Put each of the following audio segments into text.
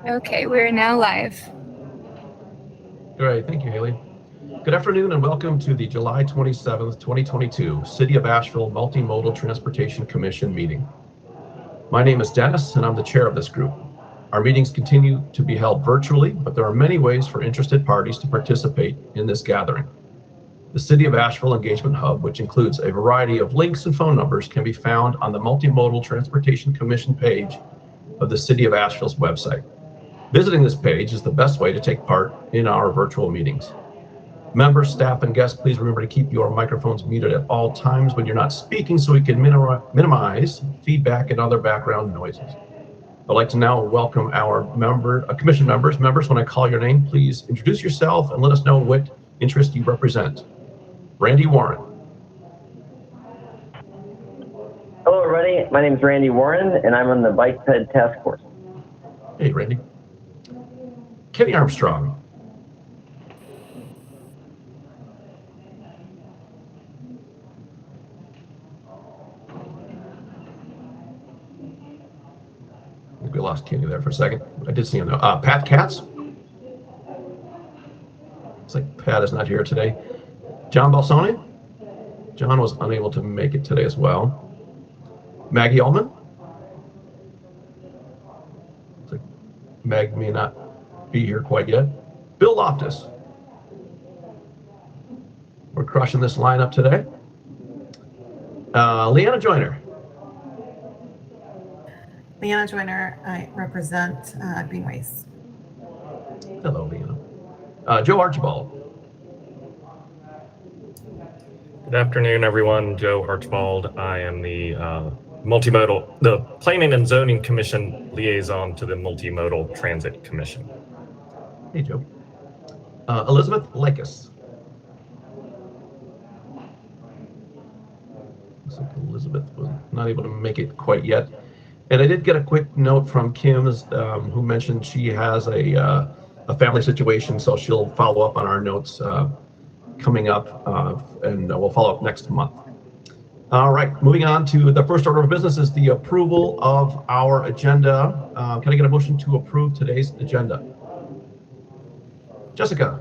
Okay, we're now live. Great, thank you, Haley. Good afternoon and welcome to the July 27th, 2022 City of Asheville Multimodal Transportation Commission meeting. My name is Dennis and I'm the chair of this group. Our meetings continue to be held virtually, but there are many ways for interested parties to participate in this gathering. The City of Asheville Engagement Hub, which includes a variety of links and phone numbers, can be found on the Multimodal Transportation Commission page of the City of Asheville's website. Visiting this page is the best way to take part in our virtual meetings. Members, staff, and guests, please remember to keep your microphones muted at all times when you're not speaking so we can minimize feedback and other background noises. I'd like to now welcome our commission members. Members, when I call your name, please introduce yourself and let us know what interest you represent. Randy Warren. Hello, everybody. My name is Randy Warren, and I'm on the Bike Ped Task Force. Hey, Randy. Kenny Armstrong. I think we lost Kenny there for a second. I did see him though. Pat Katz. Looks like Pat is not here today. John Balsoni. John was unable to make it today as well. Maggie Ullman. Looks like Mag may not be here quite yet. Bill Loftus. We're crushing this lineup today. Leanna Joyner. Leanna Joyner, I represent Greenways. Hello, Leanna. Joe Archibald. Good afternoon, everyone. Joe Archibald. I am the the Planning and Zoning Commission liaison to the Multimodal Transit Commission. Hey, Joe. Elizabeth Lakis. Looks like Elizabeth was not able to make it quite yet. And I did get a quick note from Kim, who mentioned she has a family situation, so she'll follow up on our notes coming up, and we'll follow up next month. All right, moving on to the first order of business is the approval of our agenda. Can I get a motion to approve today's agenda? Jessica.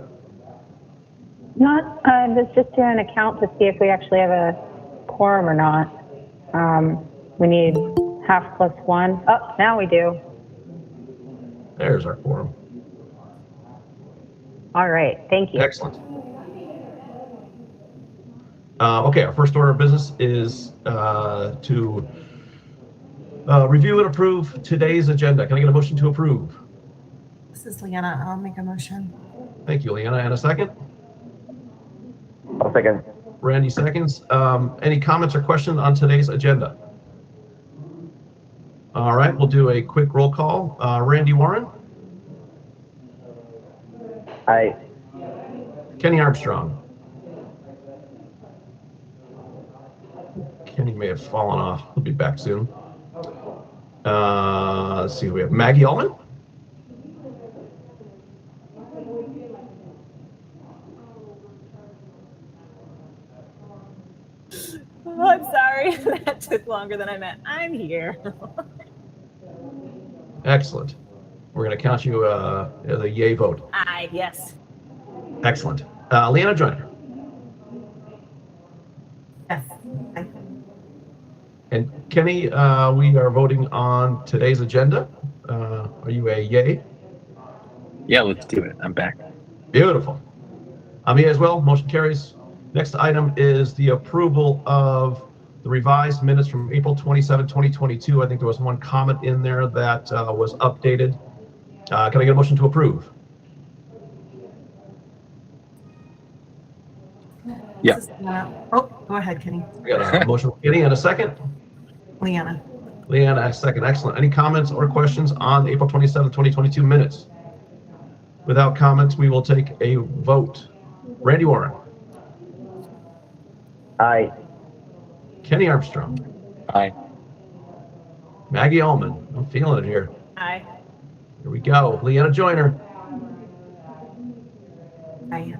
I was just doing an account to see if we actually have a quorum or not. We need half plus one. Oh, now we do. There's our quorum. All right, thank you. Excellent. Okay, our first order of business is to review and approve today's agenda. Can I get a motion to approve? This is Leanna. I'll make a motion. Thank you, Leanna. And a second? I'll second. Randy seconds. Any comments or questions on today's agenda? All right, we'll do a quick roll call. Randy Warren? Aye. Kenny Armstrong? Kenny may have fallen off. He'll be back soon. Let's see, we have Maggie Ullman? Oh, I'm sorry. That took longer than I meant. I'm here. Excellent. We're going to count you as a yay vote. Aye, yes. Excellent. Leanna Joyner? Yes. Aye. And Kenny, we are voting on today's agenda. Are you a yay? Yeah, let's do it. I'm back. Beautiful. I'm a yay as well. Motion carries. Next item is the approval of the revised minutes from April 27, 2022. I think there was one comment in there that was updated. Can I get a motion to approve? Yeah. This is Leanna. Oh, go ahead, Kenny. We got a motion from Kenny and a second. Leanna. Leanna, a second. Excellent. Any comments or questions on the April 27, 2022 minutes? Without comments, we will take a vote. Randy Warren. Aye. Kenny Armstrong. Aye. Maggie Ullman. I'm feeling it here. Aye. Here we go. Leanna Joyner. Aye.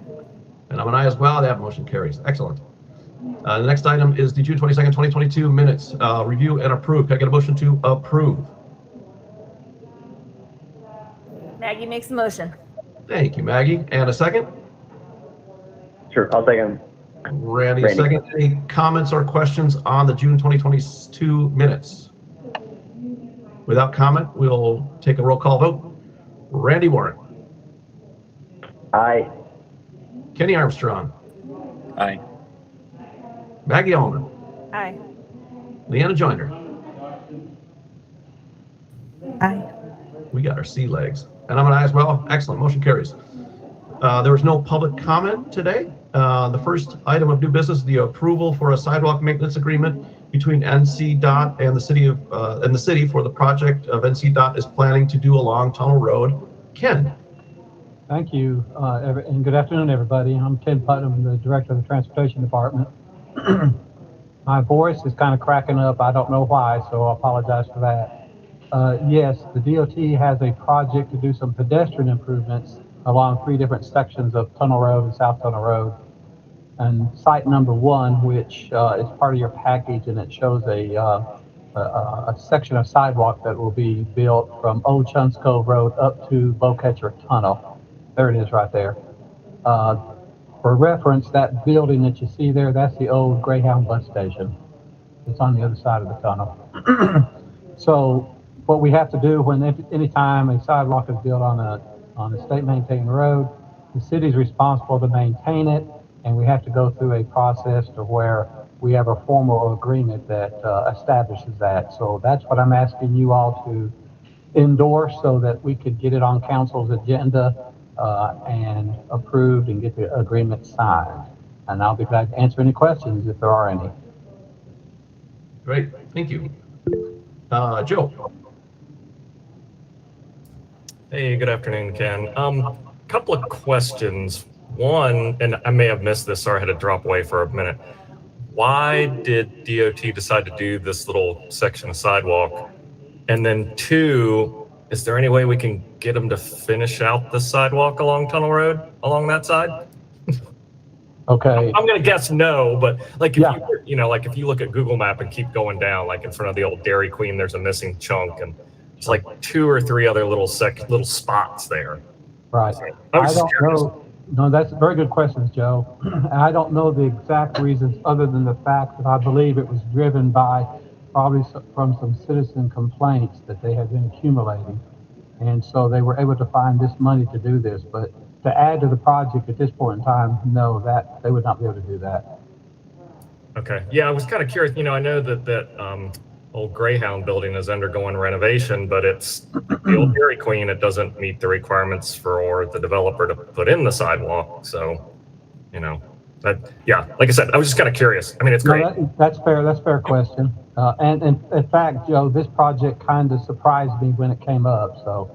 And I'm an aye as well. That motion carries. Excellent. The next item is the June 22nd, 2022 minutes. Review and approve. Can I get a motion to approve? Maggie makes the motion. Thank you, Maggie. And a second? Sure, I'll second. Randy, Randy. second. Any comments or questions on the June 2022 minutes? Without comment, we'll take a roll call vote. Randy Warren, Aye. Kenny Armstrong, Aye. Maggie Allman, Aye. Leanna Joyner. Aye. We got our sea legs. And I'm an aye as well. Excellent. Motion carries. There was no public comment today. The first item of new business is the approval for a sidewalk maintenance agreement between NCDOT and the city for the project of NCDOT is planning to do along Tunnel Road. Ken. Thank you, and good afternoon, everybody. I'm Ken Putnam, the Director of the Transportation Department. My voice is kind of cracking up. I don't know why, so I apologize for that. Yes, the DOT has a project to do some pedestrian improvements along 3 different sections of Tunnel Road and South Tunnel Road. And site number 1, which is part of your package, and it shows a section of sidewalk that will be built from Old Chuns Cove Road up to Bowcatcher Tunnel. There it is right there. For reference, that building that you see there, that's the old Greyhound bus station. It's on the other side of the tunnel. So what we have to do anytime a sidewalk is built on a state maintained road, the city's responsible to maintain it, and we have to go through a process to where we have a formal agreement that establishes that. So that's what I'm asking you all to endorse so that we could get it on council's agenda and approved and get the agreement signed. And I'll be glad to answer any questions if there are any. Great. Thank you. Joe. Hey, good afternoon, Ken. Couple of questions. One, and I may have missed this, sorry I had to drop away for a minute. Why did DOT decide to do this little section of sidewalk? And then 2, is there any way we can get them to finish out the sidewalk along Tunnel Road along that side? Okay. I'm gonna guess no, but like if Yeah. like if you look at Google Map and keep going down, like in front of the old Dairy Queen, there's a missing chunk, and it's like 2 or 3 other little spots there. Right. So, I was I don't curious. know. No, that's very good questions, Joe. I don't know the exact reasons other than the fact that I believe it was driven by probably from some citizen complaints that they had been accumulating. And so they were able to find this money to do this. But to add to the project at this point in time, no, that they would not be able to do that. Okay. Yeah, I was kind of curious. I know that old Greyhound building is undergoing renovation, but it's the old Dairy Queen. It doesn't meet the requirements for the developer to put in the sidewalk. So, yeah, like I said, I was just kind of curious. I mean, it's great. No, that's fair. That's a fair question. And in fact, Joe, this project kind of surprised me when it came up. So,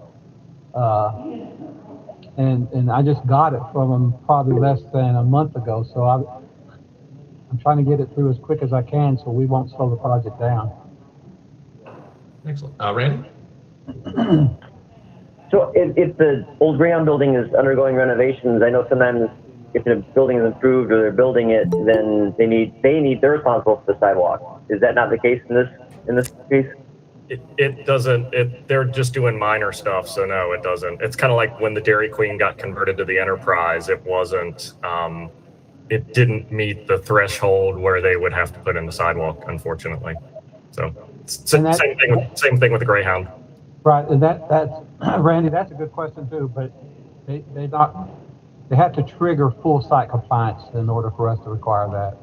and I just got it from them probably less than a month ago. So I'm trying to get it through as quick as I can so we won't slow the project down. Excellent. Randy? So if the old Greyhound building is undergoing renovations, I know sometimes if the building is improved or they're building it, then they're responsible for the sidewalk. Is that not the case in this case? It doesn't, they're just doing minor stuff. So no, it doesn't. It's kind of like when the Dairy Queen got converted to the Enterprise, it wasn't, it didn't meet the threshold where they would have to put in the sidewalk, unfortunately. So same thing with the Greyhound. Right, and that's Randy. That's a good question too. But they have to trigger full site compliance in order for us to require that.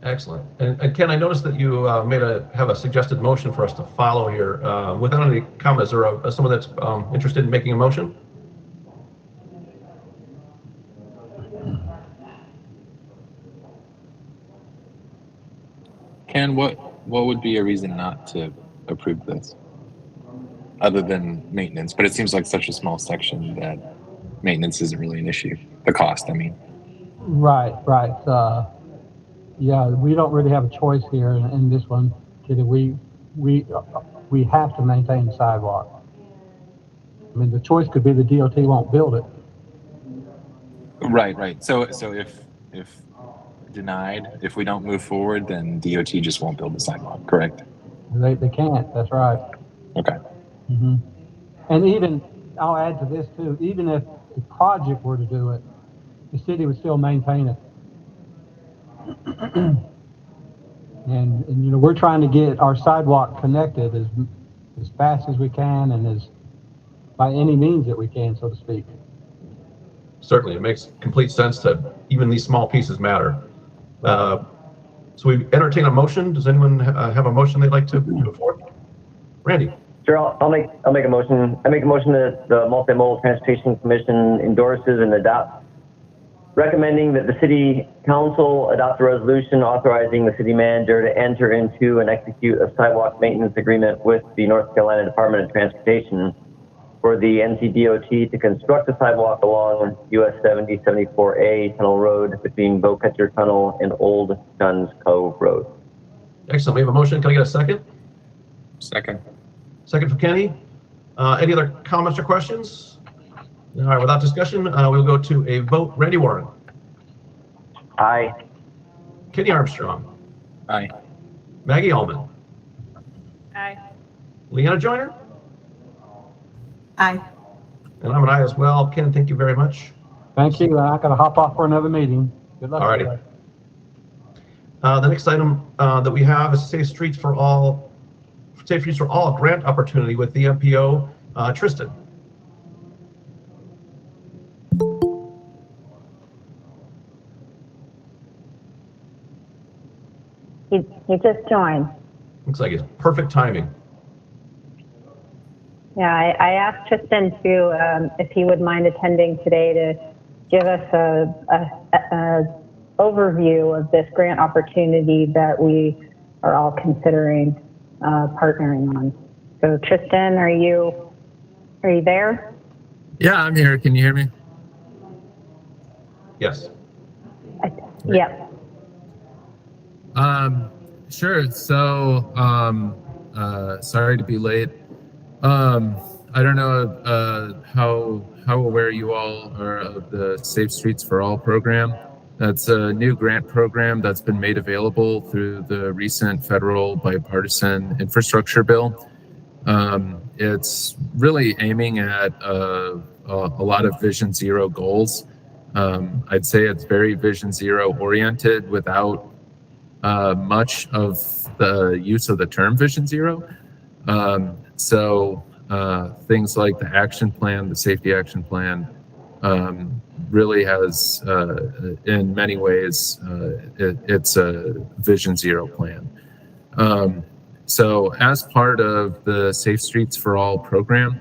Excellent. And Ken, I noticed that you have a suggested motion for us to follow here. Without any comments, or someone that's interested in making a motion? Ken, what would be a reason not to approve this, other than maintenance? But it seems like such a small section that maintenance isn't really an issue. The cost, I mean. Right. Yeah, we don't really have a choice here in this one. We have to maintain the sidewalk. I mean, the choice could be the DOT won't build it. Right. So if denied, if we don't move forward, then DOT just won't build the sidewalk, correct? They can't. That's right. Okay. Mm-hmm. And even, I'll add to this too, even if the project were to do it, the city would still maintain it. And you know, we're trying to get our sidewalk connected as fast as we can and as by any means that we can, so to speak. Certainly, it makes complete sense that even these small pieces matter. So we entertain a motion. Does anyone have a motion they'd like to put forth? Randy. Sure, I'll make a motion. I make a motion that the Multimodal Transportation Commission endorses and adopts, recommending that the City Council adopt a resolution authorizing the City Manager to enter into and execute a sidewalk maintenance agreement with the North Carolina Department of Transportation for the NCDOT to construct a sidewalk along US 70 74A Tunnel Road between Bowcatcher Tunnel and Old Guns Cove Road. Excellent. We have a motion. Can I get a second? Second. Second for Kenny. Any other comments or questions? All right, without discussion, we'll go to a vote. Randy Warren. Aye. Kenny Armstrong. Aye. Maggie Allman. Aye. Leanna Joyner. Aye. And I'm an aye as well. Ken, thank you very much. Thank you. I gotta hop off for another meeting. Good luck. Alrighty. The next item that we have is Safe Streets for All grant opportunity with the MPO. Tristan. He just joined. Looks like it's perfect timing. Yeah, I asked Tristan to, if he would mind attending today to give us a overview of this grant opportunity that we are all considering partnering on. So Tristan, are you there? Yeah, I'm here. Can you hear me? Yes. Yep. Sure. So, sorry to be late. I don't know how aware you all are of the Safe Streets for All program. That's a new grant program that's been made available through the recent federal bipartisan infrastructure bill. It's really aiming at a lot of Vision Zero goals. I'd say it's very Vision Zero oriented without much of the use of the term Vision Zero. So things like the action plan, the safety action plan, really has, in many ways, it's a Vision Zero plan. So as part of the Safe Streets for All program,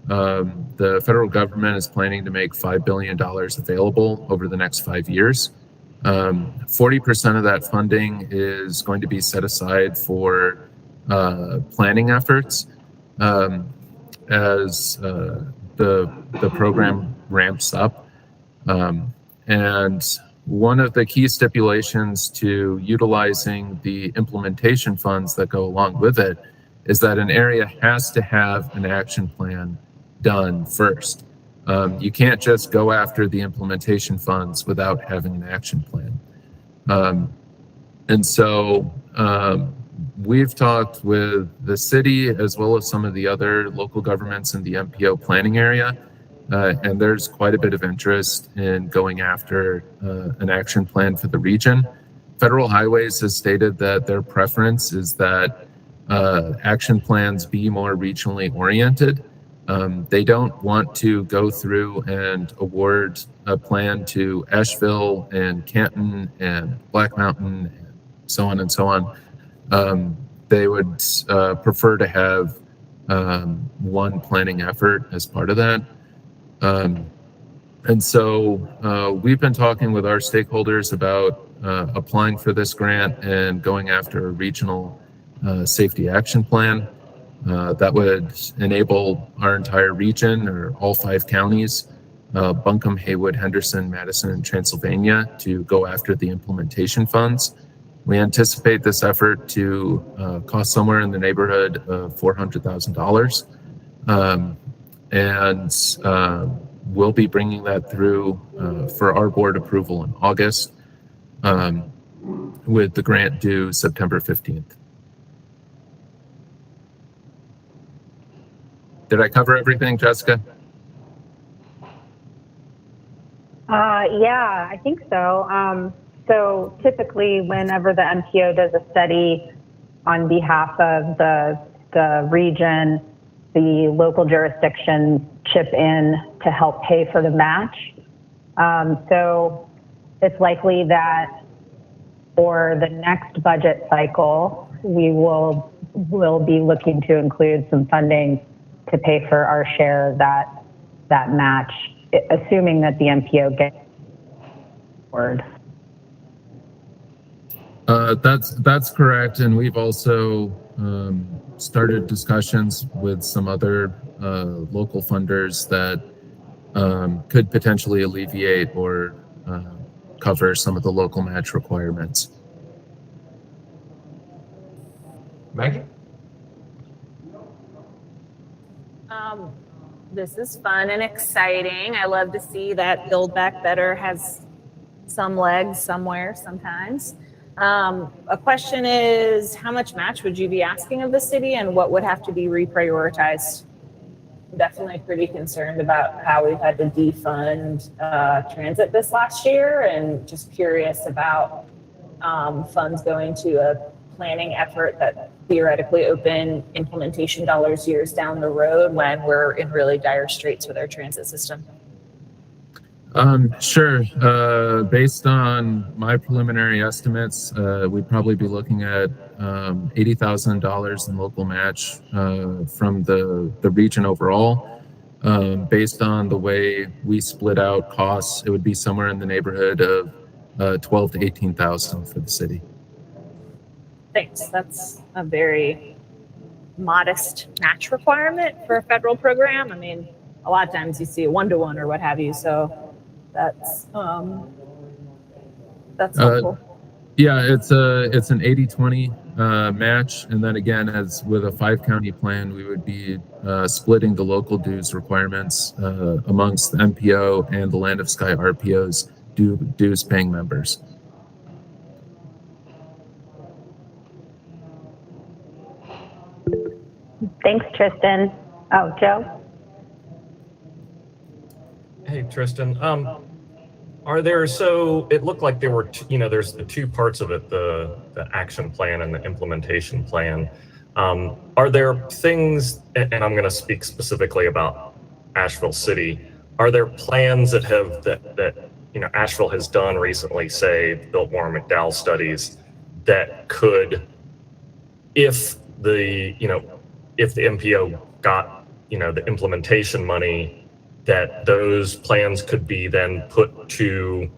the federal government is planning to make $5 billion available over the next 5 years. 40% of that funding is going to be set aside for planning efforts as the program ramps up. And one of the key stipulations to utilizing the implementation funds that go along with it is that an area has to have an action plan done first. You can't just go after the implementation funds without having an action plan. And so we've talked with the city as well as some of the other local governments in the MPO planning area, and there's quite a bit of interest in going after an action plan for the region. Federal Highways has stated that their preference is that action plans be more regionally oriented. They don't want to go through and award a plan to Asheville and Canton and Black Mountain and so on and so on. They would prefer to have one planning effort as part of that. And so we've been talking with our stakeholders about applying for this grant and going after a regional safety action plan. That would enable our entire region, or all 5 counties, Buncombe, Haywood, Henderson, Madison, and Transylvania, to go after the implementation funds. We anticipate this effort to cost somewhere in the neighborhood of $400,000. And we'll be bringing that through for our board approval in August, with the grant due September 15th. Did I cover everything, Jessica? Yeah, I think so. So typically whenever the MPO does a study on behalf of the region, the local jurisdictions chip in to help pay for the match. So it's likely that for the next budget cycle, we will be looking to include some funding to pay for our share of that match, assuming that the MPO gets forward. That's correct, and we've also started discussions with some other local funders that could potentially alleviate or cover some of the local match requirements. Maggie? This is fun and exciting. I love to see that Build Back Better has some legs somewhere sometimes. A question is, how much match would you be asking of the city and what would have to be reprioritized? I'm definitely pretty concerned about how we've had to defund transit this last year, and just curious about funds going to a planning effort that theoretically open implementation dollars years down the road when we're in really dire straits with our transit system. Sure. Based on my preliminary estimates, we'd probably be looking at $80,000 in local match from the region overall. Based on the way we split out costs, it would be somewhere in the neighborhood of $12,000 to $18,000 for the city. Thanks. That's a very modest match requirement for a federal program. I mean, a lot of times you see a 1-to-1 or what have you. So that's helpful. Yeah, it's an 80-20 match, and then again, as with a 5-county plan, we would be splitting the local dues requirements amongst the MPO and the Land of Sky RPOs dues paying members. Thanks, Tristan. Oh, Joe? Hey, Tristan. Are there, so it looked like there were, there's the two parts of it, the action plan and the implementation plan. Are there things, and I'm going to speak specifically about Asheville City, are there plans that Asheville has done recently, say Biltmore and McDowell studies, that could, if the MPO got, the implementation money, that those plans could be then put to,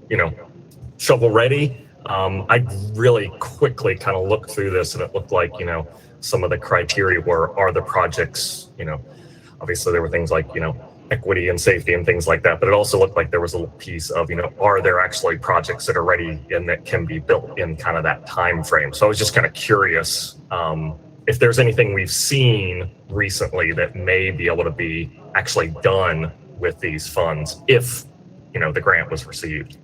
shovel ready? I really quickly kind of looked through this, and it looked like, some of the criteria are the projects, obviously there were things like, equity and safety and things like that, but it also looked like there was a little piece of, are there actually projects that are ready and that can be built in kind of that time frame? So I was just kind of curious if there's anything we've seen recently that may be able to be actually done with these funds if, the grant was received.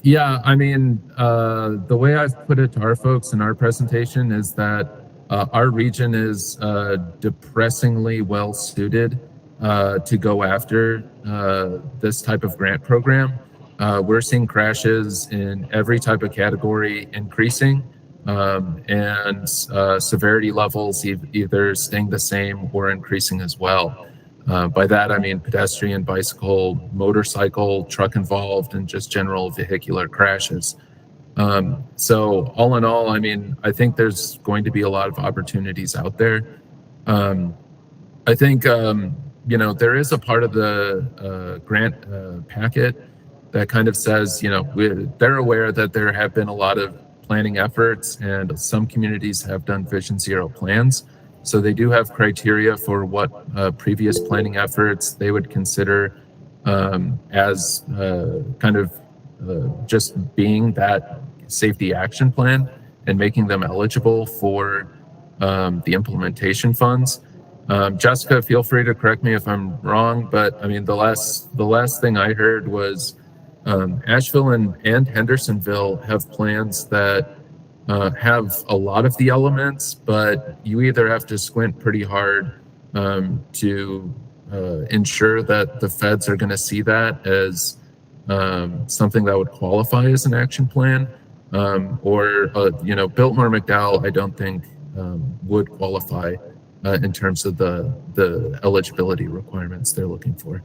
Yeah, I mean, the way I've put it to our folks in our presentation is that our region is depressingly well suited to go after this type of grant program. We're seeing crashes in every type of category increasing, and severity levels either staying the same or increasing as well. By that, I mean pedestrian, bicycle, motorcycle, truck involved, and just general vehicular crashes. So all in all, I mean, I think there's going to be a lot of opportunities out there. I think, there is a part of the grant packet that kind of says, they're aware that there have been a lot of planning efforts and some communities have done Vision Zero plans. So they do have criteria for what previous planning efforts they would consider as kind of just being that safety action plan and making them eligible for the implementation funds. Jessica, feel free to correct me if I'm wrong, but I mean, the last thing I heard was Asheville and Hendersonville have plans that have a lot of the elements, but you either have to squint pretty hard to ensure that the feds are going to see that as something that would qualify as an action plan, or Biltmore McDowell, I don't think would qualify in terms of the eligibility requirements they're looking for.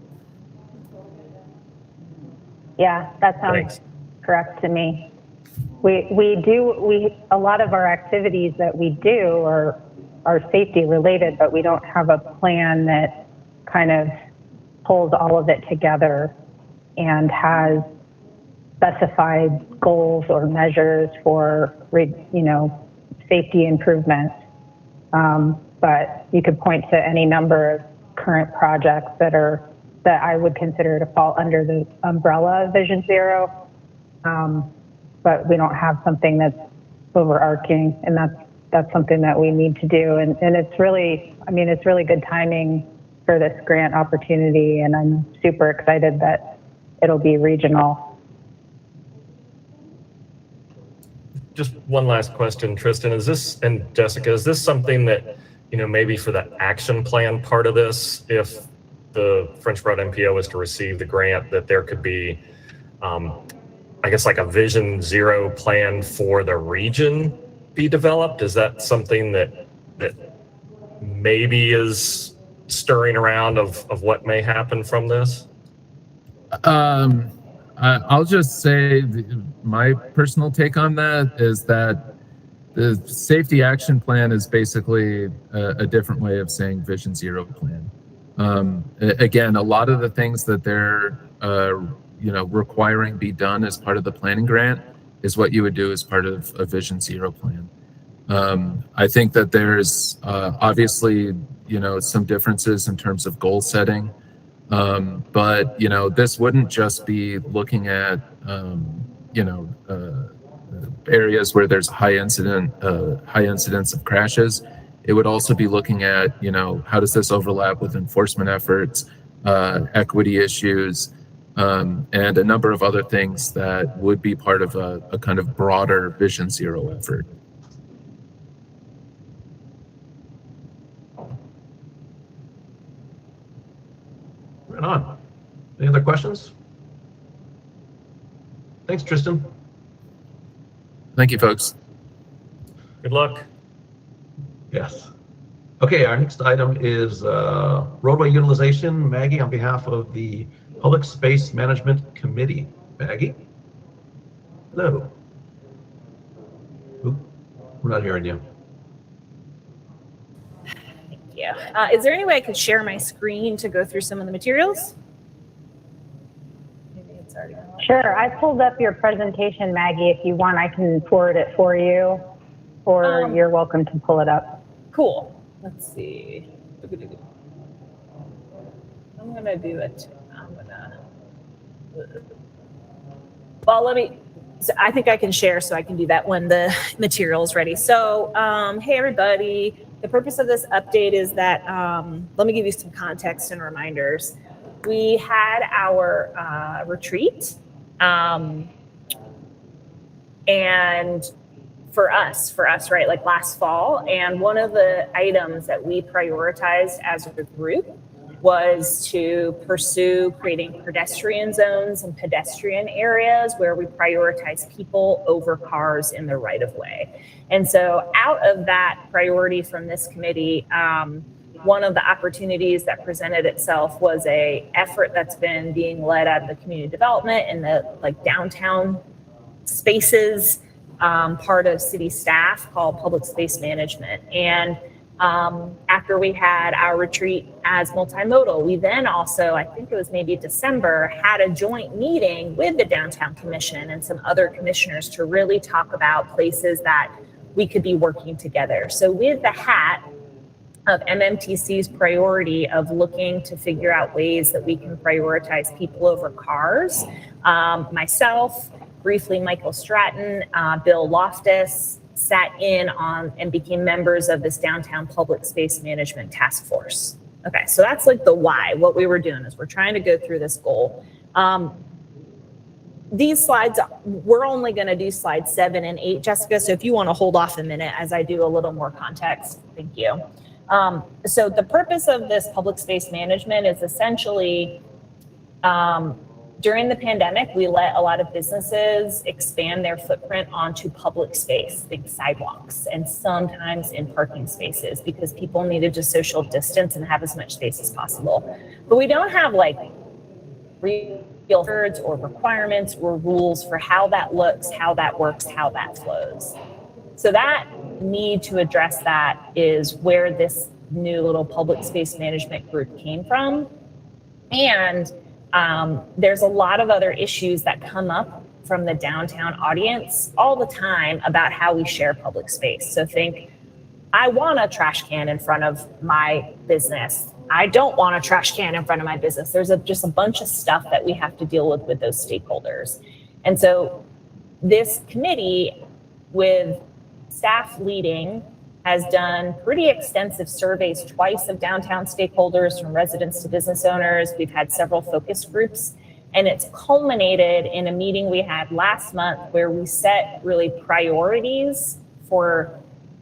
Yeah, that sounds Thanks. correct to me. A lot of our activities that we do are safety related, but we don't have a plan that kind of pulls all of it together and has specified goals or measures for, safety improvements. But you could point to any number of current projects that I would consider to fall under the umbrella of Vision Zero. But we don't have something that's overarching, and that's something that we need to do. And it's really good timing for this grant opportunity, and I'm super excited that it'll be regional. Just one last question, Tristan, and Jessica, is this something that, maybe for the action plan part of this, if the French Broad MPO is to receive the grant, that there could be, I guess, like a Vision Zero plan for the region be developed? Is that something that maybe is stirring around of what may happen from this? I'll just say my personal take on that is that the safety action plan is basically a different way of saying Vision Zero plan. Again, a lot of the things that they're requiring be done as part of the planning grant is what you would do as part of a Vision Zero plan. I think that there's obviously some differences in terms of goal setting, but this wouldn't just be looking at areas where there's high incidence of crashes. It would also be looking at how does this overlap with enforcement efforts, equity issues, and a number of other things that would be part of a kind of broader Vision Zero effort. Right on. Any other questions? Thanks, Tristan. Thank you, folks. Good luck. Yes. Okay, our next item is roadway utilization. Maggie, on behalf of the Public Space Management Committee. Maggie? Hello. Oop, we're not hearing you. Thank you. Is there any way I could share my screen to go through some of the materials? Maybe it's already on. Sure, I pulled up your presentation, Maggie. If you want, I can forward it for you, or you're welcome to pull it up. Cool. Let's see. I'm gonna do it. So I think I can share, so I can do that when the material is ready. So, hey everybody. The purpose of this update is that, let me give you some context and reminders. We had our retreat, and for us, right, like last fall, and one of the items that we prioritized as a group was to pursue creating pedestrian zones and pedestrian areas where we prioritize people over cars in the right of way. And so out of that priority from this committee, one of the opportunities that presented itself was a effort that's been being led out of the community development in the downtown spaces, part of city staff, called Public Space Management. And after we had our retreat as Multimodal, we then also, I think it was maybe December, had a joint meeting with the Downtown Commission and some other commissioners to really talk about places that we could be working together. So with the hat of MMTC's priority of looking to figure out ways that we can prioritize people over cars, myself, briefly Michael Stratton, Bill Loftus, sat in on and became members of this downtown public space management task force. Okay, so that's like the why. What we were doing is we're trying to go through this goal. these slides, we're only going to do slides 7 and 8, Jessica. So if you want to hold off a minute as I do a little more context, thank you. So the purpose of this public space management is essentially, during the pandemic, we let a lot of businesses expand their footprint onto public space, think sidewalks, and sometimes in parking spaces because people needed to social distance and have as much space as possible. But we don't have like real standards or requirements or rules for how that looks, how that works, how that flows. So that need to address that is where this new little public space management group came from. And there's a lot of other issues that come up from the downtown audience all the time about how we share public space. So think, I want a trash can in front of my business. I don't want a trash can in front of my business. There's just a bunch of stuff that we have to deal with those stakeholders. And so this committee, with staff leading, has done pretty extensive surveys twice of downtown stakeholders, from residents to business owners. We've had several focus groups, and it's culminated in a meeting we had last month where we set really priorities for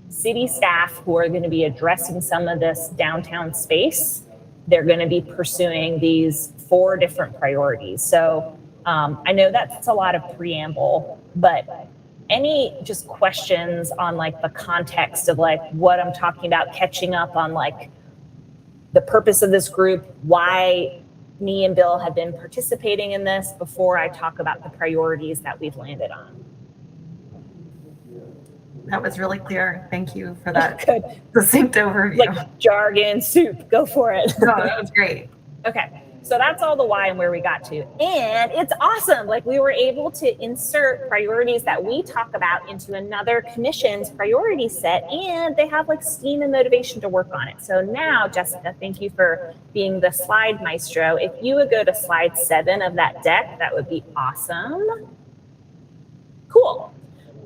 city staff who are going to be addressing some of this downtown space. They're going to be pursuing these 4 different priorities. So I know that's a lot of preamble, but any just questions on like the context of like what I'm talking about, catching up on like the purpose of this group, why me and Bill have been participating in this, before I talk about the priorities that we've landed on? That was really clear. Thank you for that Good. succinct overview. Like jargon soup, go for it. No, that was great. Okay, so that's all the why and where we got to. And it's awesome. Like, we were able to insert priorities that we talk about into another commission's priority set, and they have like steam and motivation to work on it. So now, Jessica, thank you for being the slide maestro. If you would go to slide 7 of that deck, that would be awesome. Cool.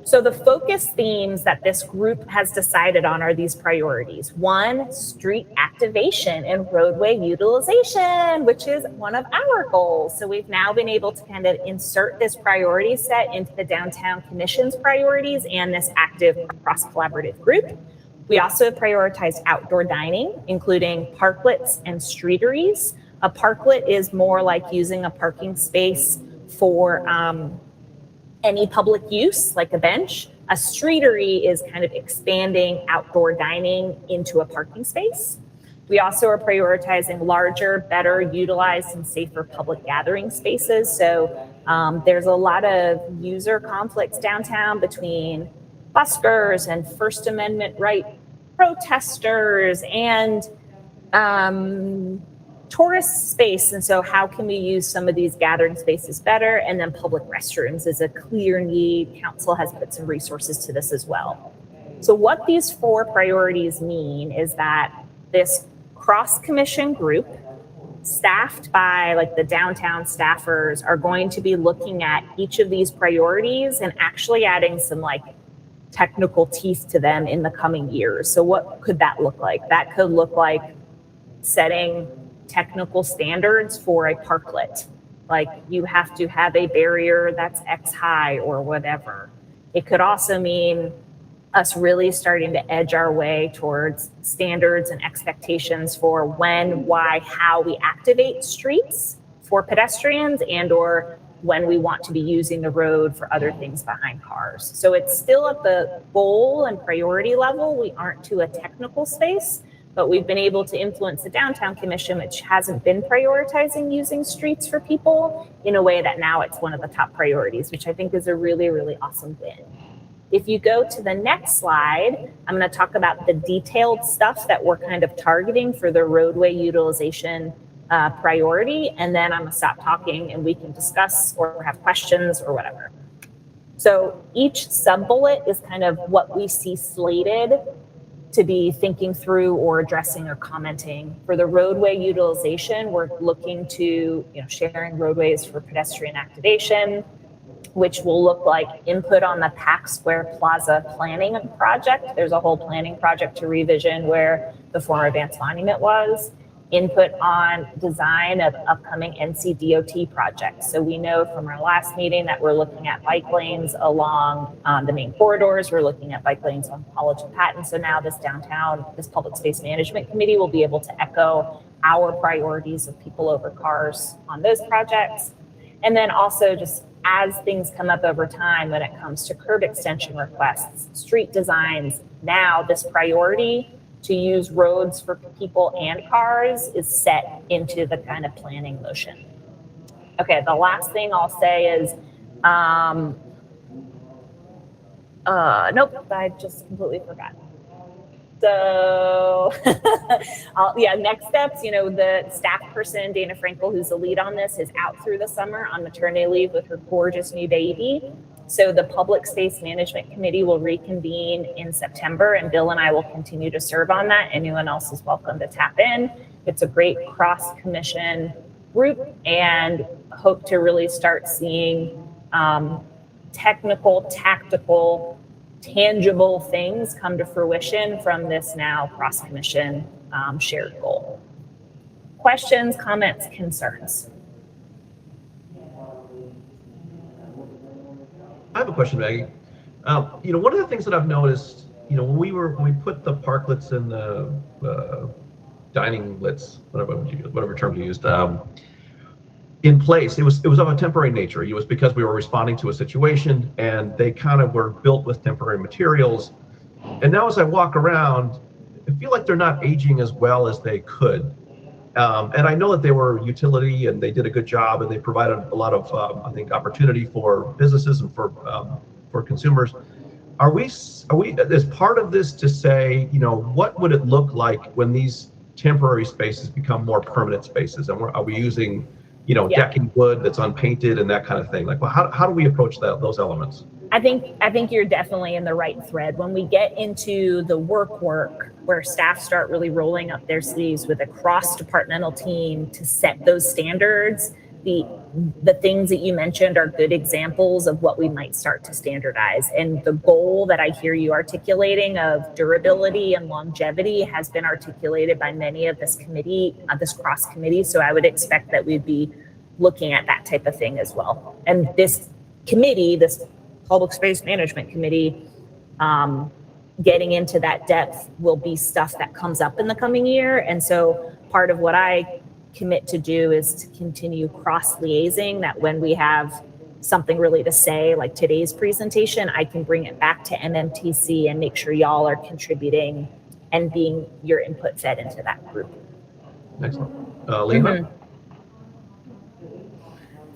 So the focus themes that this group has decided on are these priorities. 1, street activation and roadway utilization, which is one of our goals. So we've now been able to kind of insert this priority set into the Downtown Commission's priorities and this active cross-collaborative group. We also have prioritized outdoor dining, including parklets and streeteries. A parklet is more like using a parking space for any public use, like a bench. A streetery is kind of expanding outdoor dining into a parking space. We also are prioritizing larger, better utilized and safer public gathering spaces. So there's a lot of user conflicts downtown between buskers and First Amendment right protesters and tourist space. And so how can we use some of these gathering spaces better? And then public restrooms is a clear need. Council has put some resources to this as well. So what these 4 priorities mean is that this cross-commission group, staffed by like the downtown staffers, are going to be looking at each of these priorities and actually adding some like technical teeth to them in the coming years. So what could that look like? That could look like setting technical standards for a parklet. Like, you have to have a barrier that's X high or whatever. It could also mean us really starting to edge our way towards standards and expectations for when, why, how we activate streets for pedestrians, and or when we want to be using the road for other things behind cars. So it's still at the goal and priority level. We aren't to a technical space, but we've been able to influence the Downtown Commission, which hasn't been prioritizing using streets for people, in a way that now it's one of the top priorities, which I think is a really, really awesome win. If you go to the next slide, I'm going to talk about the detailed stuff that we're kind of targeting for the roadway utilization priority, and then I'm going to stop talking and we can discuss or have questions or whatever. So each sub-bullet is kind of what we see slated to be thinking through or addressing or commenting. For the roadway utilization, we're looking to, sharing roadways for pedestrian activation, which will look like input on the Pack Square Plaza planning project. There's a whole planning project to revision where the former Advanced Monument was. input on design of upcoming NCDOT projects. So we know from our last meeting that we're looking at bike lanes along the main corridors. We're looking at bike lanes on College and Patton. So now this public space management committee will be able to echo our priorities of people over cars on those projects. And then also just as things come up over time when it comes to curb extension requests, street designs, now this priority to use roads for people and cars is set into the kind of planning motion. Okay, the last thing I'll say is, nope, I just completely forgot. So, next steps, the staff person, Dana Frankel, who's the lead on this, is out through the summer on maternity leave with her gorgeous new baby. So the Public Space Management Committee will reconvene in September, and Bill and I will continue to serve on that. Anyone else is welcome to tap in. It's a great cross-commission group, and hope to really start seeing technical, tactical, tangible things come to fruition from this now cross-commission shared goal. Questions, comments, concerns? I have a question, Maggie. One of the things that I've noticed, when we put the parklets and the dining lits, whatever term you used, in place, it was of a temporary nature. It was because we were responding to a situation, and they kind of were built with temporary materials. And now, as I walk around, I feel like they're not aging as well as they could. And I know that they were utility, and they did a good job, and they provided a lot of, I think, opportunity for businesses and for consumers. Are we as part of this to say, what would it look like when these temporary spaces become more permanent spaces? And are we using, decking wood that's unpainted and that kind of thing? Like, well, how do we approach those elements? I think you're definitely in the right thread. When we get into the work where staff start really rolling up their sleeves with a cross-departmental team to set those standards, the things that you mentioned are good examples of what we might start to standardize. And the goal that I hear you articulating of durability and longevity has been articulated by many of this committee, this cross committee. So I would expect that we'd be looking at that type of thing as well. And this committee, this Public Space Management Committee, getting into that depth will be stuff that comes up in the coming year. And so part of what I commit to do is to continue cross-liaising, that when we have something really to say, like today's presentation, I can bring it back to MMTC and make sure y'all are contributing and being your input fed into that group. Excellent. Lena?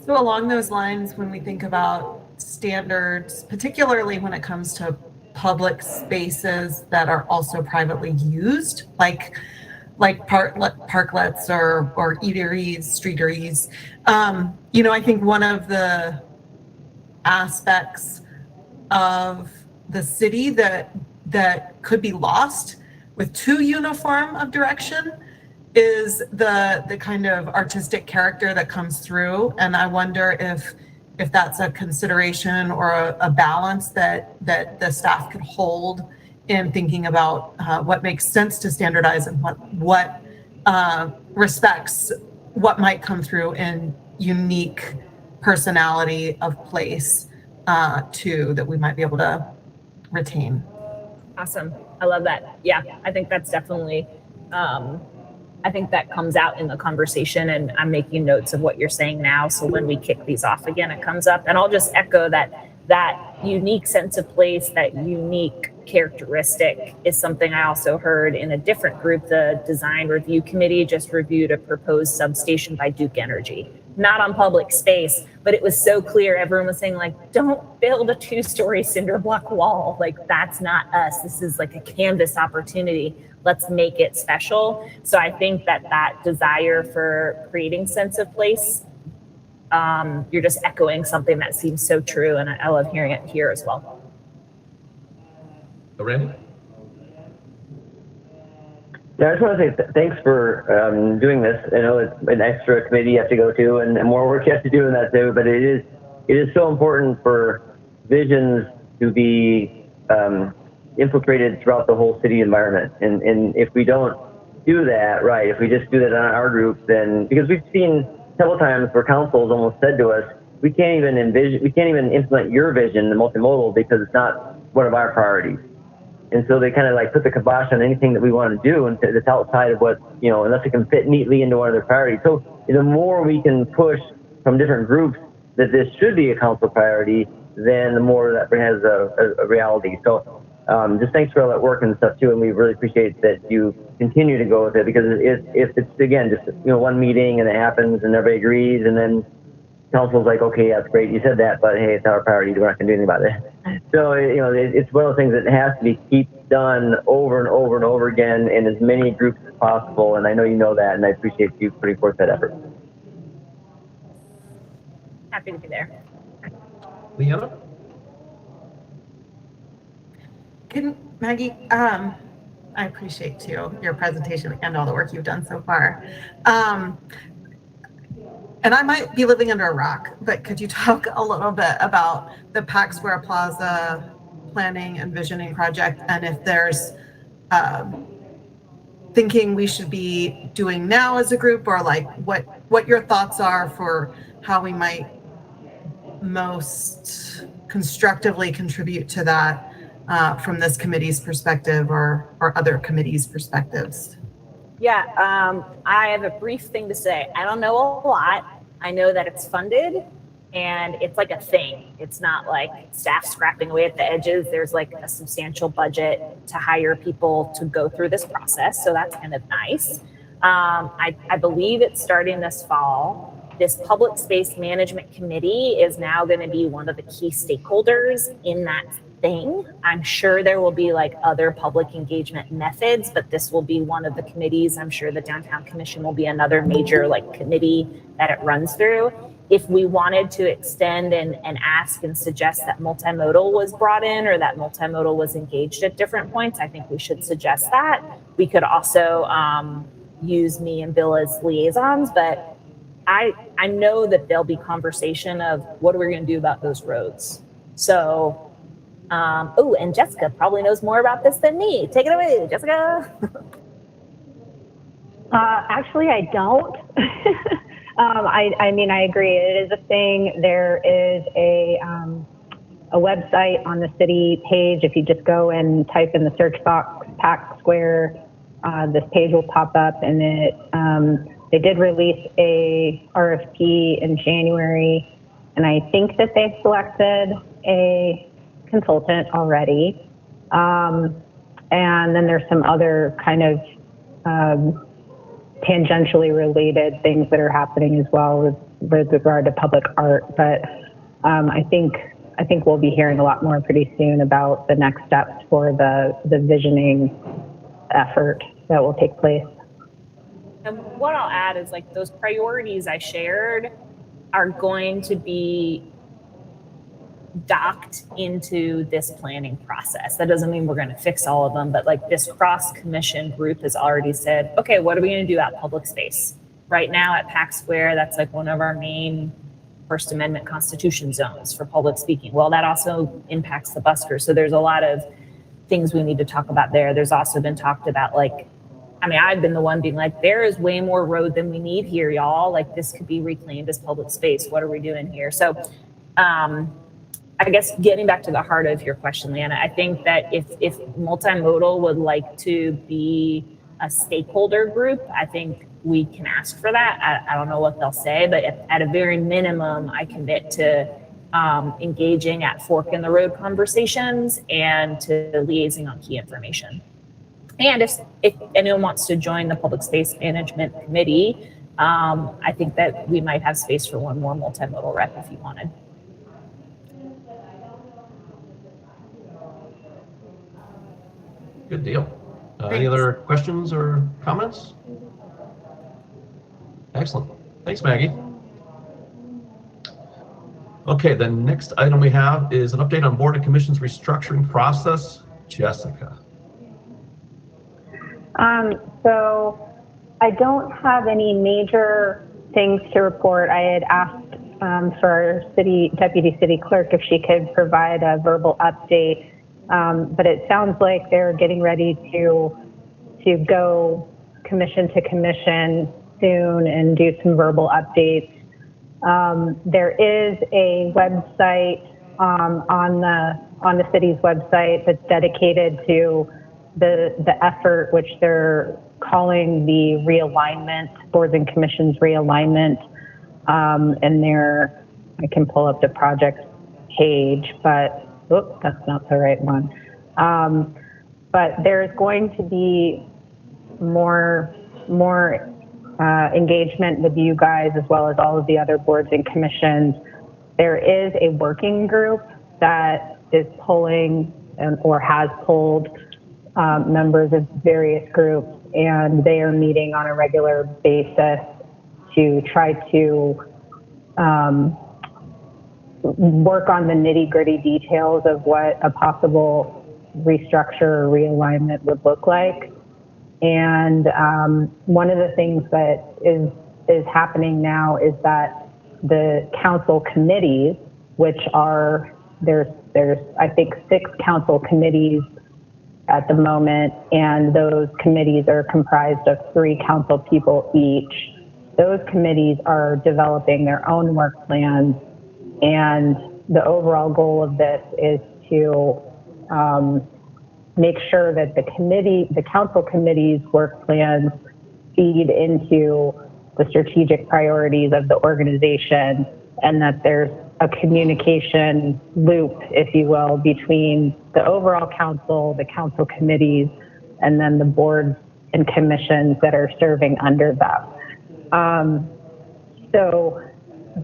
So along those lines, when we think about standards, particularly when it comes to public spaces that are also privately used, like parklets or eateries, streeteries, I think one of the aspects of the city that could be lost with too uniform of direction is the kind of artistic character that comes through. And I wonder if that's a consideration or a balance that the staff could hold in thinking about what makes sense to standardize and what respects what might come through in unique personality of place too, that we might be able to retain. Awesome. I love that. Yeah, I think that's definitely, I think that comes out in the conversation, and I'm making notes of what you're saying now. So when we kick these off again, it comes up. And I'll just echo that unique sense of place, that unique characteristic is something I also heard in a different group. The Design Review Committee just reviewed a proposed substation by Duke Energy, not on public space, but it was so clear. Everyone was saying, like, don't build a 2-story cinder block wall. Like, that's not us. This is like a canvas opportunity. Let's make it special. So I think that desire for creating sense of place, you're just echoing something that seems so true. And I love hearing it here as well. Randy? Yeah, I just want to say thanks for doing this. I know it's an extra committee you have to go to and more work you have to do in that too, but it is so important for visions to be infiltrated throughout the whole city environment. And if we don't do that, right, if we just do that on our group, then, because we've seen several times where councils almost said to us, we can't even implement your vision, the multimodal, because it's not one of our priorities. And so they kind of like put the kibosh on anything that we want to do, and it's outside of what, unless it can fit neatly into one of their priorities. So the more we can push from different groups that this should be a council priority, then the more that has a reality. So just thanks for all that work and stuff too, and we really appreciate that you continue to go with it, because if it's, again, just one meeting and it happens and everybody agrees, and then council's like, okay, that's great, you said that, but hey, it's not our priority, we're not going to do anything about it. So it's one of those things that has to be keep done over and over and over again in as many groups as possible, and I know you know that, and I appreciate you putting forth that effort. Happy to be there. Leanna? Maggie, I appreciate too your presentation and all the work you've done so far. And I might be living under a rock, but could you talk a little bit about the Pack Square Plaza planning and visioning project, and if there's thinking we should be doing now as a group, or like what your thoughts are for how we might most constructively contribute to that from this committee's perspective or other committees' perspectives? Yeah, I have a brief thing to say. I don't know a lot. I know that it's funded and it's like a thing. It's not like staff scrapping away at the edges. There's like a substantial budget to hire people to go through this process. So that's kind of nice. I believe it's starting this fall. This public space management committee is now going to be one of the key stakeholders in that thing. I'm sure there will be like other public engagement methods, but this will be one of the committees. I'm sure the Downtown Commission will be another major like committee that it runs through. If we wanted to extend and ask and suggest that multimodal was brought in, or that multimodal was engaged at different points, I think we should suggest that. We could also use me and Bill as liaisons, but I know that there'll be conversation of what are we going to do about those roads. So, and Jessica probably knows more about this than me. Take it away, Jessica. Actually, I don't. I mean, I agree. It is a thing. There is a website on the city page. If you just go and type in the search box, Pack Square, this page will pop up, and they did release a RFP in January, and I think that they've selected a consultant already. And then there's some other kind of tangentially related things that are happening as well with regard to public art. But I think we'll be hearing a lot more pretty soon about the next steps for the visioning effort that will take place. And what I'll add is like those priorities I shared are going to be docked into this planning process. That doesn't mean we're going to fix all of them, but like this cross commission group has already said, okay, what are we going to do about public space? Right now at Pack Square, that's like one of our main First Amendment Constitution zones for public speaking. Well, that also impacts the buskers. So there's a lot of things we need to talk about there. There's also been talked about like, I mean, I've been the one being like, there is way more road than we need here, y'all. Like this could be reclaimed as public space. What are we doing here? So I guess getting back to the heart of your question, Leanna, I think that if multimodal would like to be a stakeholder group, I think we can ask for that. I don't know what they'll say, but at a very minimum, I commit to engaging at fork in the road conversations and to liaising on key information. And if anyone wants to join the Public Space Management Committee, I think that we might have space for one more multimodal rep if you wanted. Good deal. Any other questions or comments? Excellent. Thanks, Maggie. Okay, the next item we have is an update on Board and Commission's restructuring process. Jessica. So I don't have any major things to report. I had asked for our deputy city clerk if she could provide a verbal update, but it sounds like they're getting ready to go commission to commission soon and do some verbal updates. There is a website on the city's website that's dedicated to the effort, which they're calling the realignment, boards and commissions realignment. And there, I can pull up the project page, but oops, that's not the right one. But there's going to be more engagement with you guys, as well as all of the other boards and commissions. There is a working group that is pulling or has pulled members of various groups, and they are meeting on a regular basis to try to work on the nitty-gritty details of what a possible restructure or realignment would look like. And one of the things that is happening now is that the council committees, which are, there's I think 6 council committees at the moment, and those committees are comprised of 3 council people each. Those committees are developing their own work plans, and the overall goal of this is to make sure that the council committee's work plans feed into the strategic priorities of the organization, and that there's a communication loop, if you will, between the overall council, the council committees, and then the boards and commissions that are serving under them. So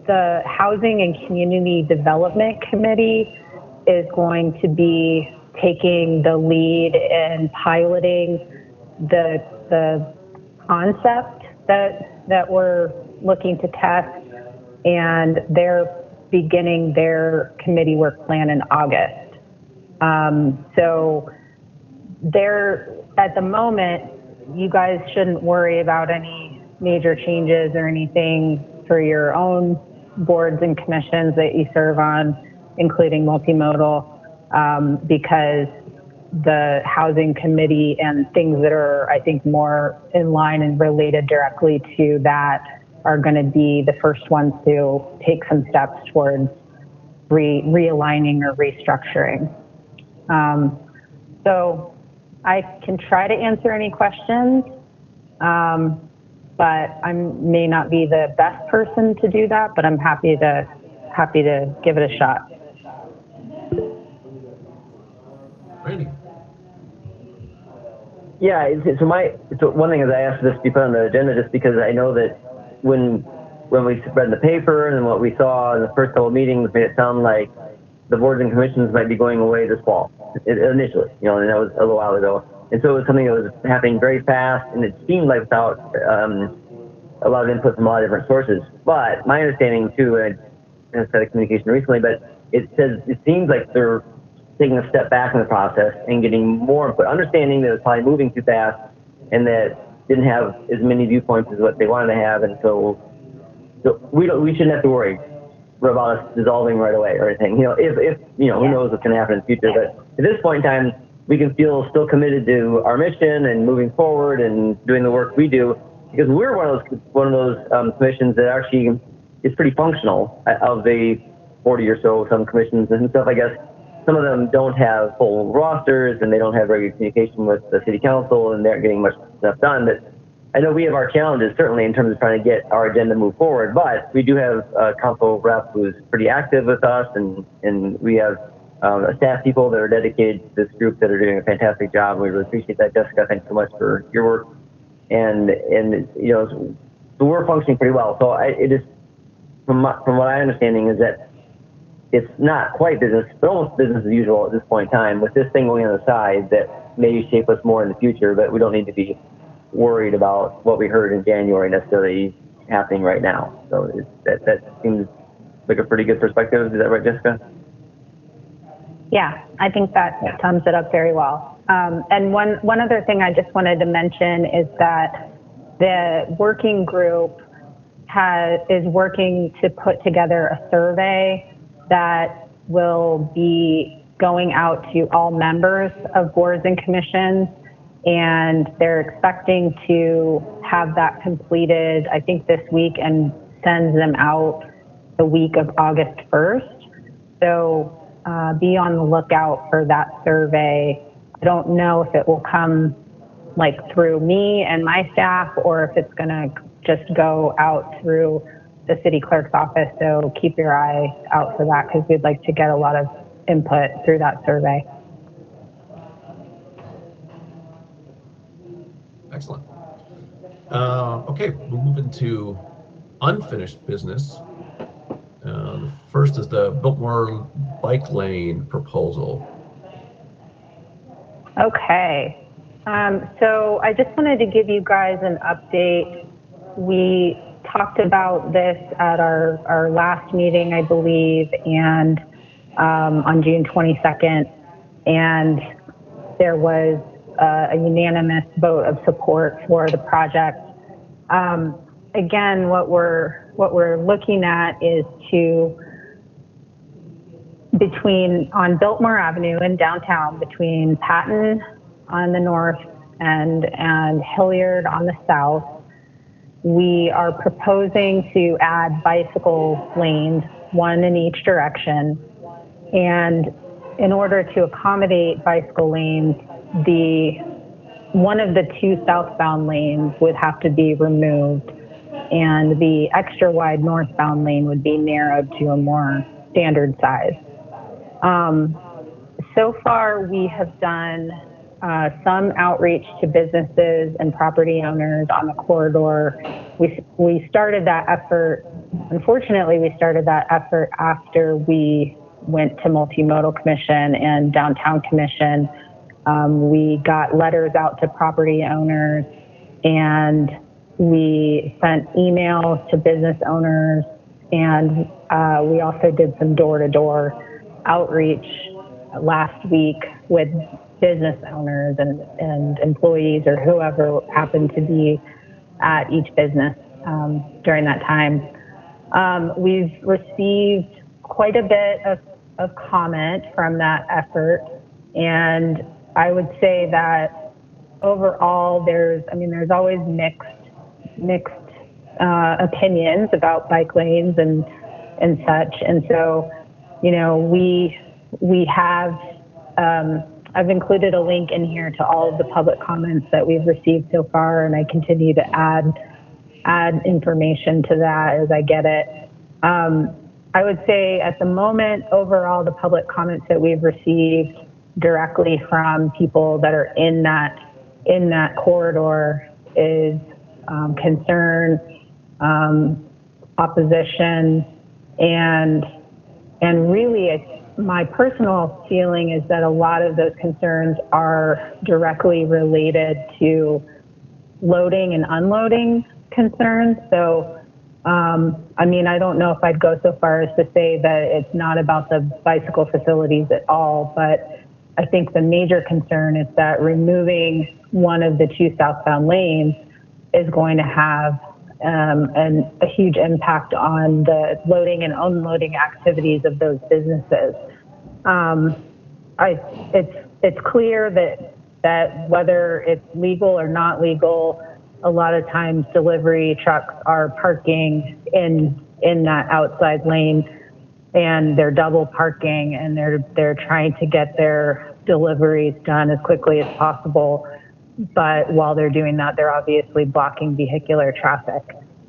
the Housing and Community Development Committee is going to be taking the lead in piloting the concept that we're looking to test, and they're beginning their committee work plan in August. So they're, at the moment, you guys shouldn't worry about any major changes or anything for your own boards and commissions that you serve on, including multimodal, because the housing committee and things that are, I think, more in line and related directly to that are going to be the first ones to take some steps towards realigning or restructuring. So I can try to answer any questions, but I may not be the best person to do that, but I'm happy to give it a shot. Randy. Yeah, so one thing is I asked this to be put on the agenda just because I know that when we read the paper and what we saw in the first couple of meetings made it sound like the boards and commissions might be going away this fall, initially, and that was a little while ago. And so it was something that was happening very fast, and it seemed like without a lot of input from a lot of different sources. But my understanding too, and I had a communication recently, but it seems like they're taking a step back in the process and getting more input, understanding that it was probably moving too fast and that didn't have as many viewpoints as what they wanted to have. And so we shouldn't have to worry about us dissolving right away or anything. If who knows what's going to happen in the future. But at this point in time, we can feel still committed to our mission and moving forward and doing the work we do, because we're one of those commissions that actually is pretty functional. Of the 40 or so some commissions and stuff, I guess some of them don't have full rosters and they don't have very good communication with the city council, and they're getting much stuff done. But I know we have our challenges certainly in terms of trying to get our agenda moved forward, but we do have a council rep who's pretty active with us, and we have staff people that are dedicated to this group that are doing a fantastic job. We really appreciate that. Jessica, thanks so much for your work. And so we're functioning pretty well. So it is, from what I understanding, is that it's not quite business, but almost business as usual at this point in time, with this thing going on the side that may shape us more in the future, but we don't need to be worried about what we heard in January necessarily happening right now. So that seems like a pretty good perspective. Is that right, Jessica? Yeah, I think that sums it up very well. And one other thing I just wanted to mention is that the working group is working to put together a survey that will be going out to all members of boards and commissions and they're expecting to have that completed, I think, this week, and send them out the week of August 1st. So be on the lookout for that survey. I don't know if it will come like through me and my staff, or if it's going to just go out through the city clerk's office. So keep your eye out for that, because we'd like to get a lot of input through that survey. Excellent. Okay, we'll move into unfinished business. The first is the Biltmore bike lane proposal. Okay. So I just wanted to give you guys an update. We talked about this at our last meeting, I believe, and on June 22nd, and there was a unanimous vote of support for the project. Again, what we're looking at is on Biltmore Avenue in downtown, between Patton on the north and Hilliard on the south, we are proposing to add bicycle lanes, one in each direction. And in order to accommodate bicycle lanes, one of the two southbound lanes would have to be removed, and the extra wide northbound lane would be narrowed to a more standard size. So far, we have done some outreach to businesses and property owners on the corridor. We started that effort. Unfortunately, we started that effort after we went to Multimodal Commission and Downtown Commission. We got letters out to property owners, and we sent emails to business owners, and we also did some door-to-door outreach last week with business owners and employees, or whoever happened to be at each business during that time. We've received quite a bit of comment from that effort, and I would say that overall there's always mixed opinions about bike lanes and such. And so, we have, I've included a link in here to all of the public comments that we've received so far, and I continue to add information to that as I get it. I would say at the moment, overall, the public comments that we've received directly from people that are in that corridor is concern, opposition, and really my personal feeling is that a lot of those concerns are directly related to loading and unloading concerns. So, I don't know if I'd go so far as to say that it's not about the bicycle facilities at all, but I think the major concern is that removing one of the two southbound lanes is going to have a huge impact on the loading and unloading activities of those businesses. It's clear that whether it's legal or not legal, a lot of times delivery trucks are parking in that outside lane, and they're double parking, and they're trying to get their deliveries done as quickly as possible. But while they're doing that, they're obviously blocking vehicular traffic.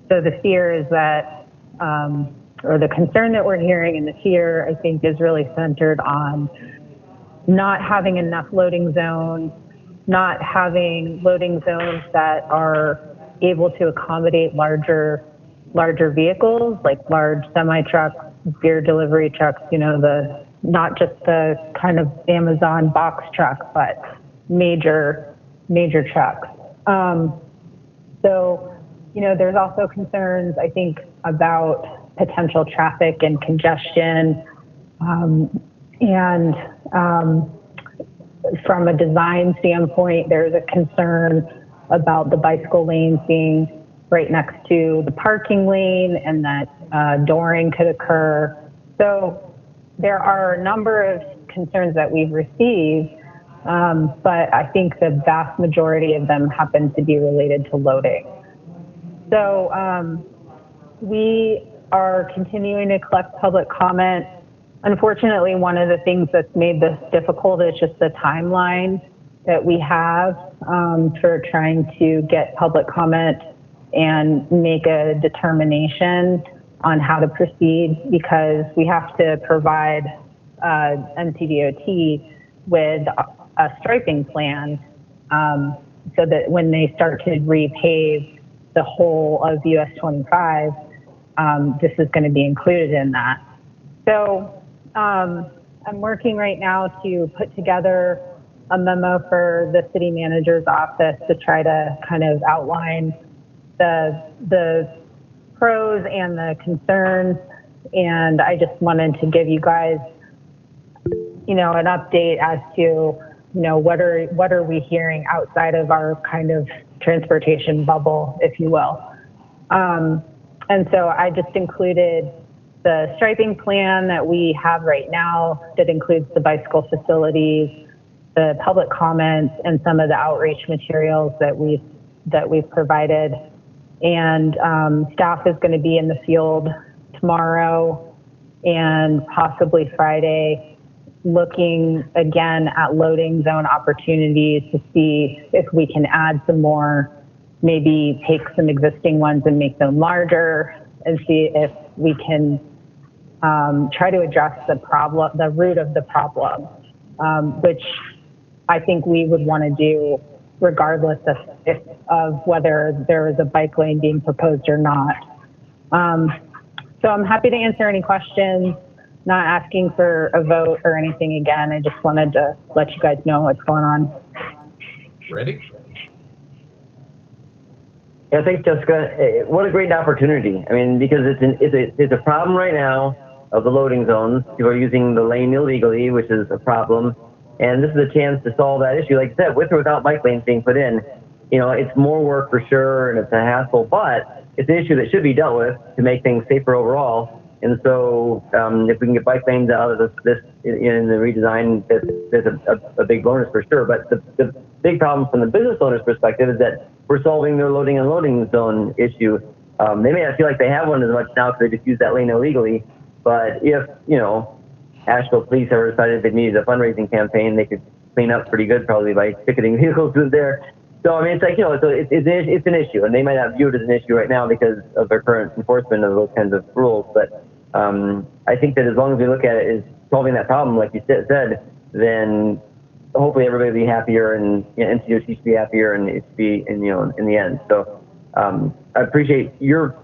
So the fear is that, or the concern that we're hearing, and the fear, I think, is really centered on not having enough loading zones, not having loading zones that are able to accommodate larger vehicles, like large semi-trucks, beer delivery trucks, not just the kind of Amazon box truck, but major trucks. So, there's also concerns, I think, about potential traffic and congestion. And from a design standpoint, there's a concern about the bicycle lanes being right next to the parking lane, and that dooring could occur. So there are a number of concerns that we've received. but I think the vast majority of them happen to be related to loading. So we are continuing to collect public comment. Unfortunately, one of the things that's made this difficult is just the timeline that we have for trying to get public comment and make a determination on how to proceed, because we have to provide NCDOT with a striping plan so that when they start to repave the whole of US 25, this is going to be included in that. So I'm working right now to put together a memo for the city manager's office to try to kind of outline the pros and the concerns. And I just wanted to give you guys, an update as to, what are we hearing outside of our kind of transportation bubble, if you will. And so I just included the striping plan that we have right now that includes the bicycle facilities, the public comments, and some of the outreach materials that we've provided. And staff is going to be in the field tomorrow and possibly Friday, looking again at loading zone opportunities to see if we can add some more, maybe take some existing ones and make them larger, and see if we can try to address the root of the problem, which I think we would want to do regardless of whether there is a bike lane being proposed or not. So I'm happy to answer any questions, not asking for a vote or anything again. I just wanted to let you guys know what's going on. Ready? Yeah, thanks, Jessica. What a great opportunity. I mean, because it's a problem right now of the loading zones. People are using the lane illegally, which is a problem. And this is a chance to solve that issue. Like I said, with or without bike lanes being put in, it's more work for sure, and it's a hassle, but it's an issue that should be dealt with to make things safer overall. And so if we can get bike lanes out of this in the redesign, there's a big bonus for sure. But the big problem from the business owner's perspective is that we're solving their loading and loading zone issue. They may not feel like they have one as much now because they just use that lane illegally. But if, Asheville police ever decided they needed a fundraising campaign, they could clean up pretty good probably by ticketing vehicles through there. So, I mean, it's like, so it's an issue, and they might not view it as an issue right now because of their current enforcement of those kinds of rules. But I think that as long as we look at it as solving that problem, like you said, then hopefully everybody will be happier, and NCDOT should be happier, and it should be in the end. So I appreciate your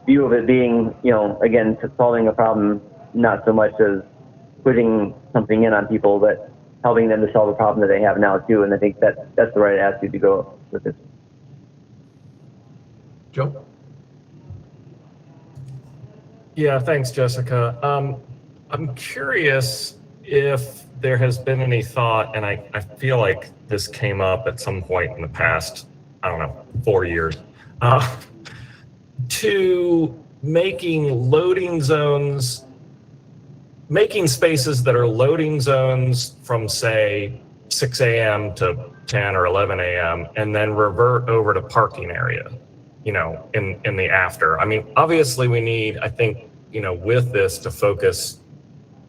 view of it being, again, solving a problem, not so much as putting something in on people, but helping them to solve a problem that they have now too. And I think that's the right attitude to go with this. Joe? Yeah, thanks, Jessica. I'm curious if there has been any thought, and I feel like this came up at some point in the past, 4 years, to making loading zones, making spaces that are loading zones from, say, 6 a.m. to 10 or 11 a.m. and then revert over to parking area, in the after. I mean, obviously we need, I think, with this to focus,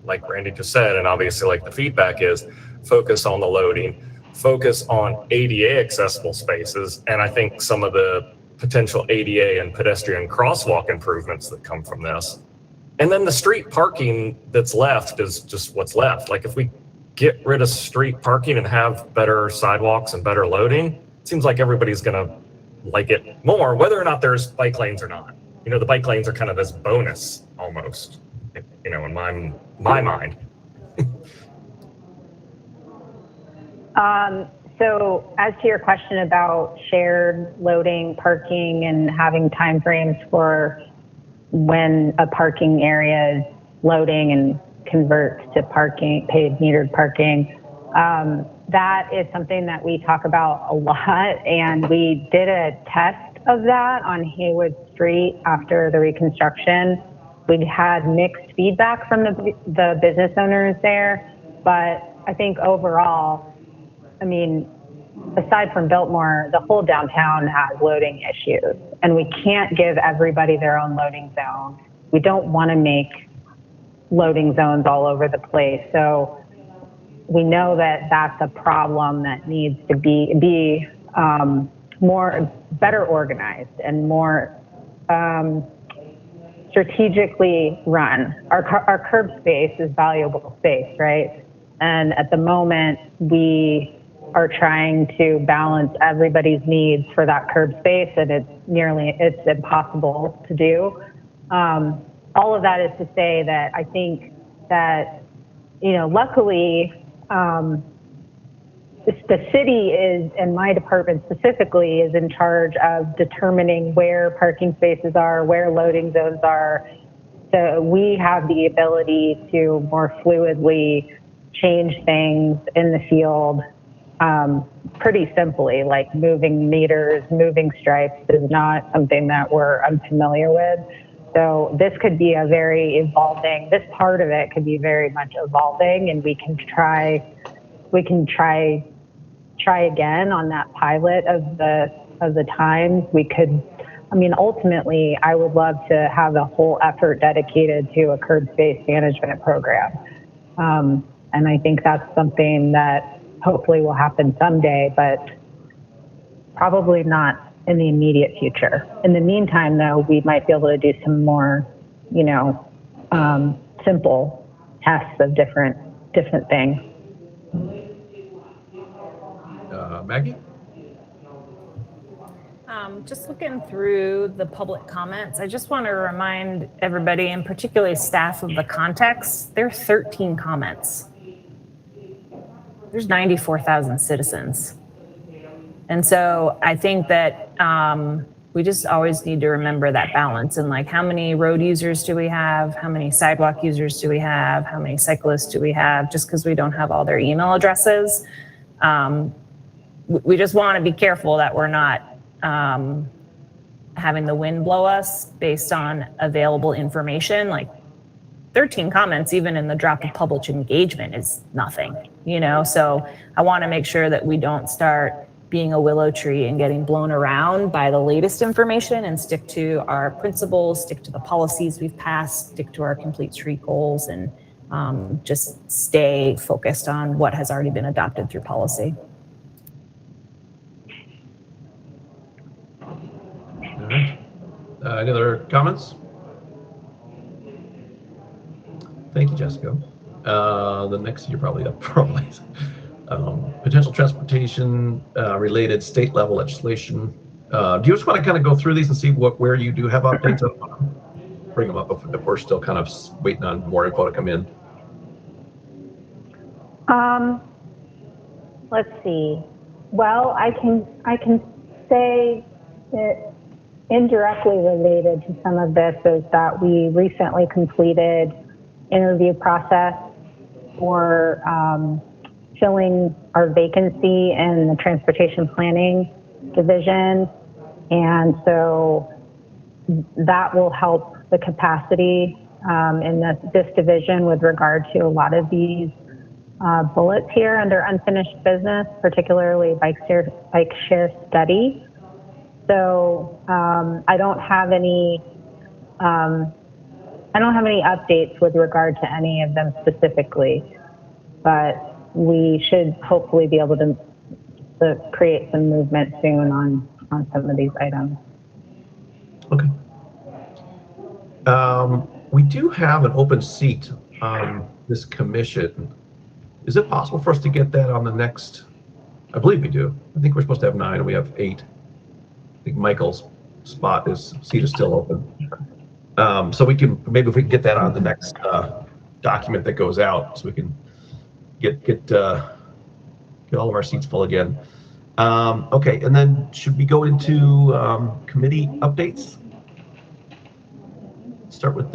like Randy just said, and obviously like the feedback is, focus on the loading, focus on ADA accessible spaces, and I think some of the potential ADA and pedestrian crosswalk improvements that come from this. And then the street parking that's left is just what's left. Like if we get rid of street parking and have better sidewalks and better loading, it seems like everybody's gonna like it more, whether or not there's bike lanes or not. The bike lanes are kind of this bonus almost, in my mind. So as to your question about shared loading, parking, and having timeframes for when a parking area is loading and converts to parking, paid metered parking, that is something that we talk about a lot. And we did a test of that on Haywood Street after the reconstruction. We had mixed feedback from the business owners there, but I think overall, I mean, aside from Biltmore, the whole downtown has loading issues, and we can't give everybody their own loading zone. We don't want to make loading zones all over the place. So we know that that's a problem that needs to be better organized and more strategically run. Our curb space is valuable space, right? And at the moment, we are trying to balance everybody's needs for that curb space, and it's impossible to do. All of that is to say that I think that, luckily, the city is, and my department specifically, is in charge of determining where parking spaces are, where loading zones are. So we have the ability to more fluidly change things in the field pretty simply, like moving meters, moving stripes is not something that we're unfamiliar with. So this could be this part of it could be very much evolving, and we can try again on that pilot of the times. We could, ultimately, I would love to have a whole effort dedicated to a curb space management program. And I think that's something that hopefully will happen someday, but probably not in the immediate future. In the meantime, though, we might be able to do some more, simple tests of different things. Maggie? Just looking through the public comments, I just want to remind everybody, and particularly staff, of the context. There are 13 comments. There's 94,000 citizens. And so I think that we just always need to remember that balance, and like, how many road users do we have? How many sidewalk users do we have? How many cyclists do we have? Just because we don't have all their email addresses. We just want to be careful that we're not having the wind blow us based on available information. Like 13 comments, even in the drop of public engagement, is nothing, So I want to make sure that we don't start being a willow tree and getting blown around by the latest information, and stick to our principles, stick to the policies we've passed, stick to our complete street goals, and just stay focused on what has already been adopted through policy. All right. Any other comments? Thank you, Jessica. The next, you're probably up for potential transportation related state level legislation. Do you just want to kind of go through these and see where you do have updates? Bring them up if we're still kind of waiting on more info to come in. Let's see. Well, I can say that indirectly related to some of this is that we recently completed interview process for filling our vacancy in the transportation planning division. And so that will help the capacity in this division with regard to a lot of these bullets here under unfinished business, particularly bike share study. So I don't have any updates with regard to any of them specifically, but we should hopefully be able to create some movement soon on some of these items. Okay. We do have an open seat on this commission. Is it possible for us to get that on the next? I believe we do. I think we're supposed to have 9 and we have 8. I think Michael's seat is still open. So maybe if we can get that on the next document that goes out, so we can get all of our seats full again. Okay, and then should we go into committee updates? Start with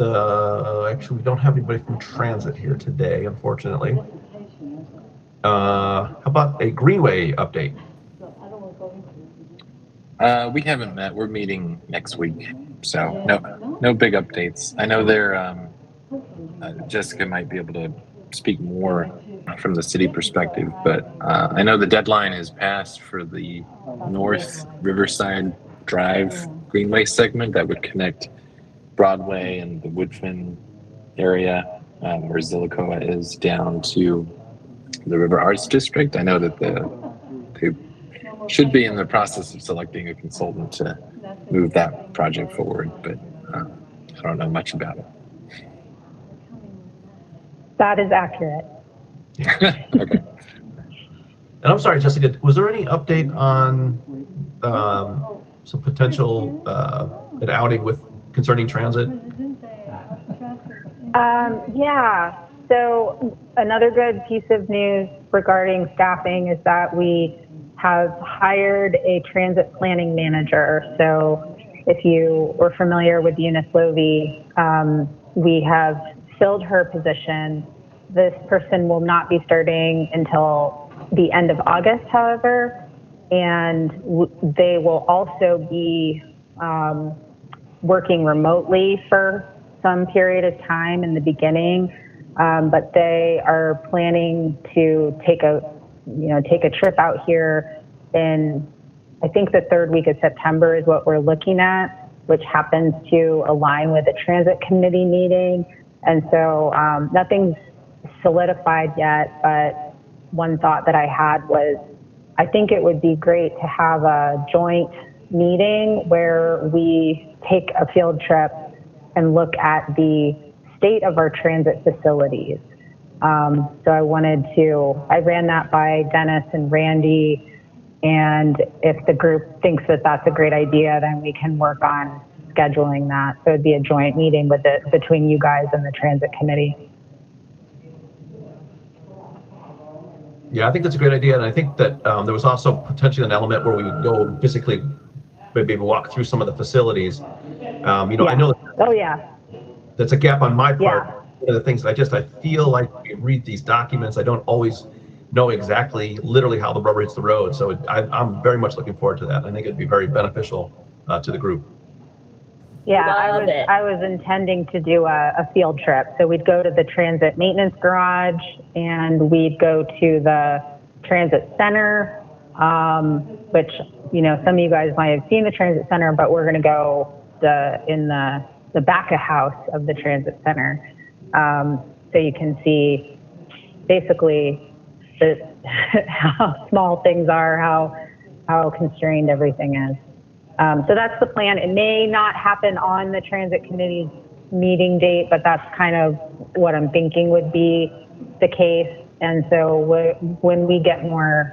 actually we don't have anybody from transit here today, unfortunately. How about a Greenway update? We haven't met. We're meeting next week, so no big updates. I know Jessica might be able to speak more from the city perspective, but I know the deadline is passed for the North Riverside Drive Greenway segment that would connect Broadway and the Woodfin area where Zillicoa is down to the River Arts District. I know that they should be in the process of selecting a consultant to move that project forward, but I don't know much about it. That is accurate. Okay. And I'm sorry, Jessica, was there any update on some potential an outing with concerning transit? Yeah. So another good piece of news regarding staffing is that we have hired a transit planning manager. So if you were familiar with Eunice Lovey, we have filled her position. This person will not be starting until the end of August, however, and they will also be working remotely for some period of time in the beginning, but they are planning to take a trip out here in, I think the third week of September is what we're looking at, which happens to align with a transit committee meeting. And so nothing's solidified yet, but one thought that I had was, I think it would be great to have a joint meeting where we take a field trip and look at the state of our transit facilities. So I ran that by Dennis and Randy, and if the group thinks that that's a great idea, then we can work on scheduling that. So it'd be a joint meeting between you guys and the transit committee. Yeah, I think that's a great idea, and I think that there was also potentially an element where we would go physically, maybe walk through some of the facilities. I know. Oh yeah. That's a gap on my part. Yeah. One of the things I feel like we read these documents, I don't always know exactly, literally how the rubber hits the road. So I'm very much looking forward to that. I think it'd be very beneficial to the group. Yeah, I was intending to do a field trip. So we'd go to the transit maintenance garage and we'd go to the transit center, which, some of you guys might have seen the transit center, but we're going to go in the back of house of the transit center. So you can see basically how small things are, how constrained everything is. So that's the plan. It may not happen on the transit committee's meeting date, but that's kind of what I'm thinking would be the case. And so when we get more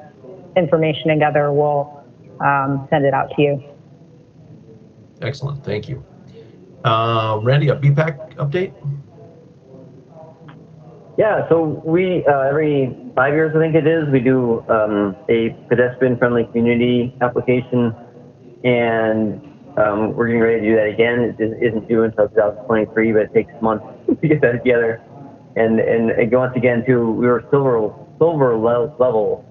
information together, we'll send it out to you. Excellent, thank you. Randy, a BPAC update? Yeah, so we, every 5 years, I think it is, we do a pedestrian-friendly community application, and we're getting ready to do that again. It isn't due until 2023, but it takes months to get that together. And once again, too, we were silver level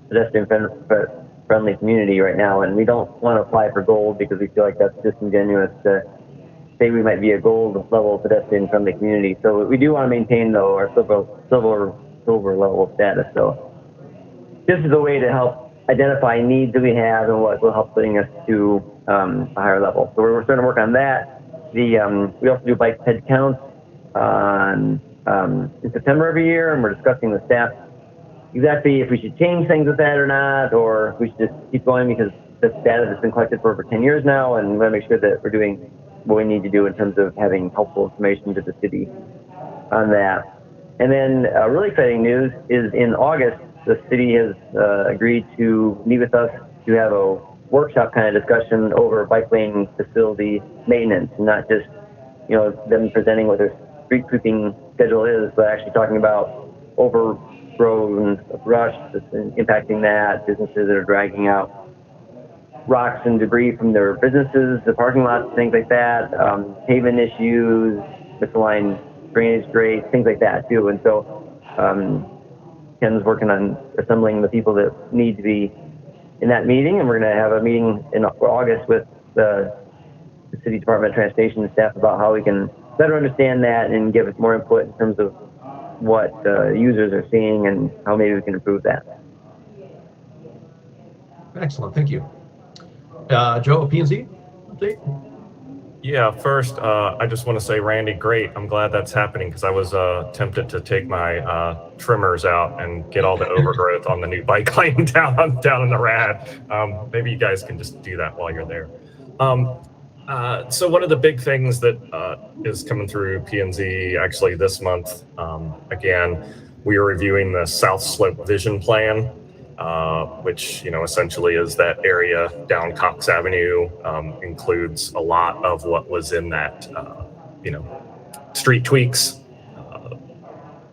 pedestrian-friendly community right now, and we don't want to apply for gold because we feel like that's disingenuous to say we might be a gold level pedestrian-friendly community. So we do want to maintain, though, our silver level status. So this is a way to help identify needs that we have and what will help bring us to a higher level. So we're starting to work on that. We also do bike head counts in September every year, and we're discussing with staff exactly if we should change things with that or not, or if we should just keep going because this data has been collected for over 10 years now, and we want to make sure that we're doing what we need to do in terms of having helpful information to the city on that. And then really exciting news is in August, the city has agreed to meet with us to have a workshop kind of discussion over bike lane facility maintenance, and not just, them presenting what their street sweeping schedule is, but actually talking about overgrown brush that's impacting that, businesses that are dragging out rocks and debris from their businesses, the parking lots, things like that, pavement issues, misaligned drainage grades, things like that too. And so Ken's working on assembling the people that need to be in that meeting, and we're going to have a meeting in August with the City Department of Transportation and staff about how we can better understand that and give us more input in terms of what users are seeing and how maybe we can improve that. Excellent, thank you. Joe, P&Z update? Yeah, first, I just want to say, Randy, great. I'm glad that's happening because I was tempted to take my trimmers out and get all the overgrowth on the new bike lane down in the rad. Maybe you guys can just do that while you're there. So one of the big things that is coming through P&Z actually this month, again, we are reviewing the South Slope Vision Plan, which, essentially is that area down Cox Avenue, includes a lot of what was in that, street tweaks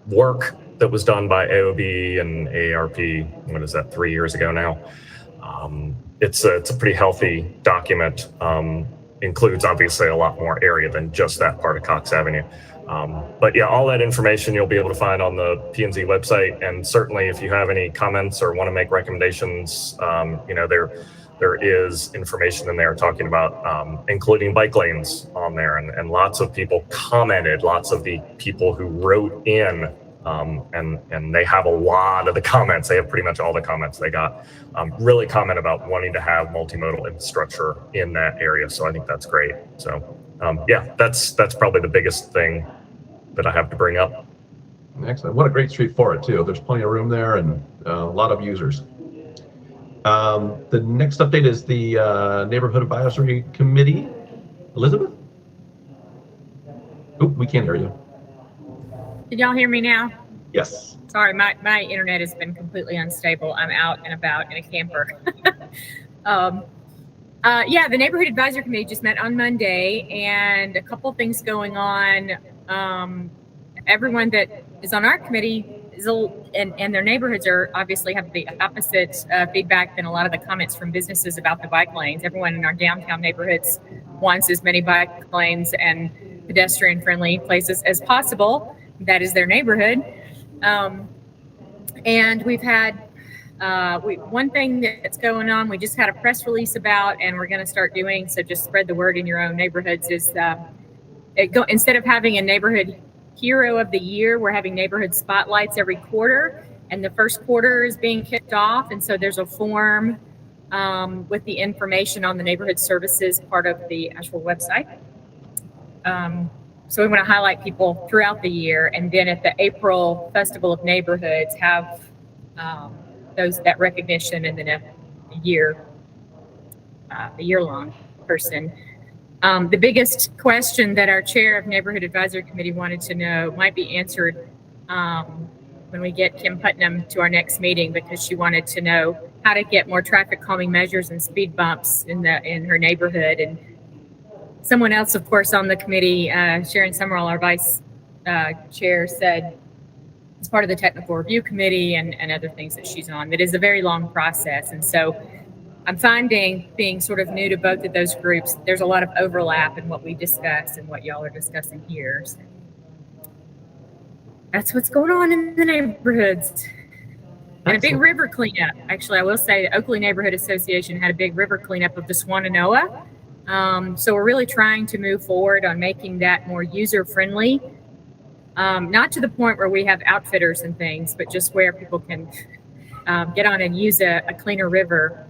work that was done by AOB and AARP. What is that, 3 years ago now? It's a pretty healthy document. Includes obviously a lot more area than just that part of Cox Avenue. But yeah, all that information you'll be able to find on the P&Z website. And certainly if you have any comments or want to make recommendations, there is information in there talking about including bike lanes on there. And lots of people commented, lots of the people who wrote in, and they have a lot of the comments. They have pretty much all the comments they got. Really comment about wanting to have multimodal infrastructure in that area. So I think that's great. So yeah, that's probably the biggest thing that I have to bring up. Excellent. What a great street for it too. There's plenty of room there and a lot of users. The next update is the Neighborhood Advisory Committee. Elizabeth? Oh, we can't hear you. Can y'all hear me now? Yes. Sorry, my internet has been completely unstable. I'm out and about in a camper. Yeah, the Neighborhood Advisory Committee just met on Monday, and a couple things going on. Everyone that is on our committee is and their neighborhoods are obviously have the opposite feedback than a lot of the comments from businesses about the bike lanes. Everyone in our downtown neighborhoods wants as many bike lanes and pedestrian-friendly places as possible. That is their neighborhood. And we've had one thing that's going on, we just had a press release about, and we're going to start doing, so just spread the word in your own neighborhoods, is instead of having a neighborhood hero of the year, we're having neighborhood spotlights every quarter, and the first quarter is being kicked off. And so there's a form with the information on the neighborhood services part of the actual website. So we want to highlight people throughout the year, and then at the April Festival of Neighborhoods have that recognition, and then a year-long person. The biggest question that our chair of Neighborhood Advisory Committee wanted to know might be answered when we get Kim Putnam to our next meeting, because she wanted to know how to get more traffic calming measures and speed bumps in her neighborhood. And someone else, of course, on the committee, Sharon Summerall, our vice chair, said as part of the technical review committee and other things that she's on, that is a very long process. And so I'm finding, being sort of new to both of those groups, there's a lot of overlap in what we discuss and what y'all are discussing here. So that's what's going on in the neighborhoods. And a big river cleanup. Actually, I will say the Oakley Neighborhood Association had a big river cleanup of the Swananoa. So we're really trying to move forward on making that more user-friendly. Not to the point where we have outfitters and things, but just where people can get on and use a cleaner river.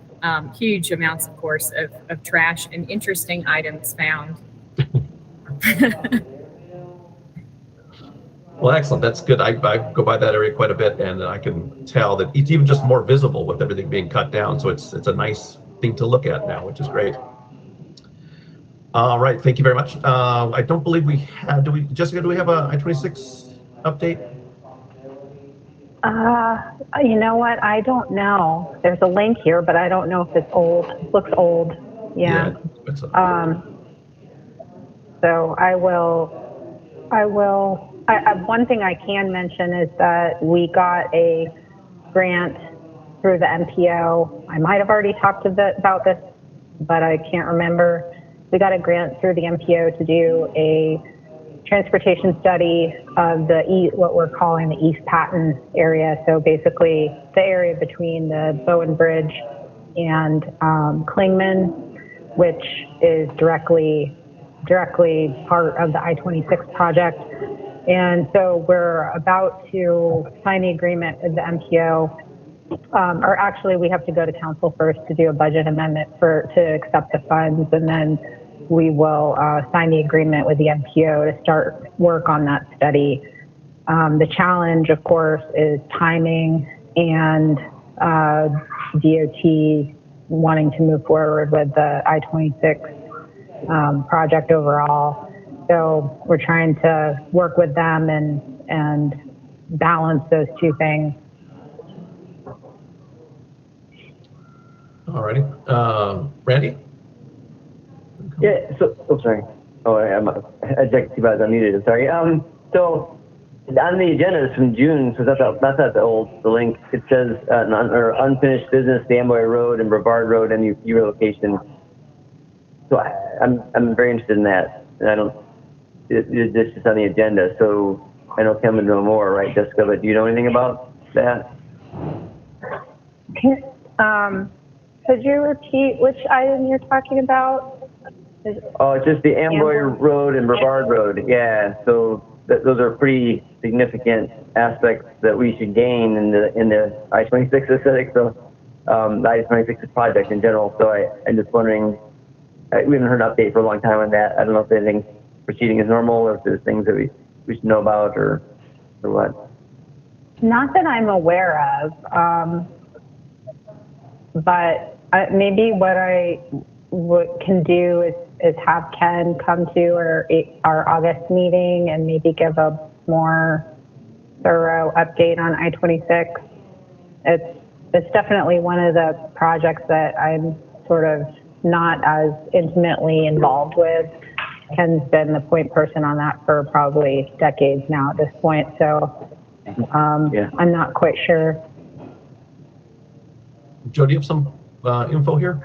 Huge amounts, of course, of trash and interesting items found. Well, excellent. That's good. I go by that area quite a bit, and I can tell that it's even just more visible with everything being cut down. So it's a nice thing to look at now, which is great. All right, thank you very much. I don't believe we have. Jessica? Do we have a I-26 update? You know what? I don't know. There's a link here, but I don't know if it's old. It looks old. Yeah. So I will. One thing I can mention is that we got a grant through the MPO. I might have already talked about this, but I can't remember. We got a grant through the MPO to do a transportation study of what we're calling the East Patton area. So basically the area between the Bowen Bridge and Klingman, which is directly part of the I-26 project. And so we're about to sign the agreement with the MPO. Or actually, we have to go to council first to do a budget amendment to accept the funds, and then we will sign the agreement with the MPO to start work on that study. The challenge, of course, is timing and DOT wanting to move forward with the I-26 project overall. So we're trying to work with them and balance those two things. Alrighty. Randy? Yeah, so, oh, sorry. Oh, I checked too, I was unmuted, I'm sorry. So on the agenda is from June, so that's the link. It says unfinished business, the Amboy Road and Brevard Road and relocation. So I'm very interested in that. And this is on the agenda, so I know Kim would know more, right, Jessica, but do you know anything about that? Could you repeat which item you're talking about? Oh, it's just the Amboy Road and Brevard Road. Yeah, so those are pretty significant aspects that we should gain in the I-26 aesthetic. So the I-26 project in general. So I'm just wondering. We haven't heard an update for a long time on that. I don't know if anything's proceeding as normal, or if there's things that we should know about, or what. Not that I'm aware of. But maybe what I can do is have Ken come to our August meeting and maybe give a more thorough update on I-26. It's definitely one of the projects that I'm sort of not as intimately involved with. Ken's been the point person on that for probably decades now at this point, so I'm not quite sure. Joe, do you have some info here?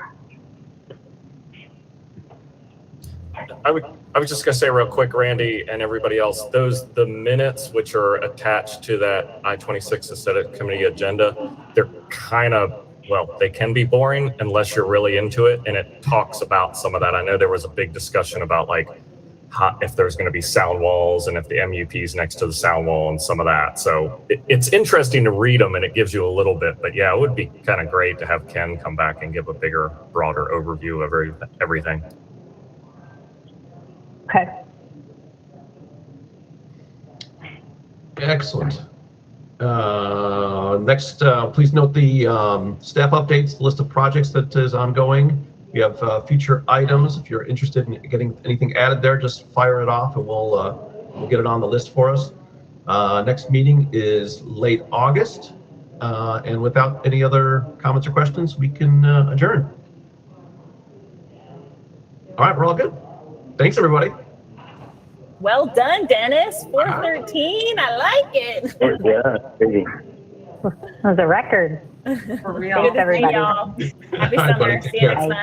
I was just going to say real quick, Randy and everybody else, the minutes which are attached to that I-26 aesthetic committee agenda, they're kind of, well, they can be boring unless you're really into it, and it talks about some of that. I know there was a big discussion about like if there's going to be sound walls and if the MUP is next to the sound wall and some of that. So it's interesting to read them, and it gives you a little bit. But yeah, it would be kind of great to have Ken come back and give a bigger, broader overview of everything. Okay. Excellent. Next, please note the staff updates, the list of projects that is ongoing. We have future items. If you're interested in getting anything added there, just fire it off and we'll get it on the list for us. Next meeting is late August. And without any other comments or questions, we can adjourn. All right, we're all good. Thanks, everybody. Well done, Dennis. 413. I like it. Yeah, crazy. That was a record. For real. Good to see everybody. y'all. Happy All right, summer. buddy. See you next Yeah. time.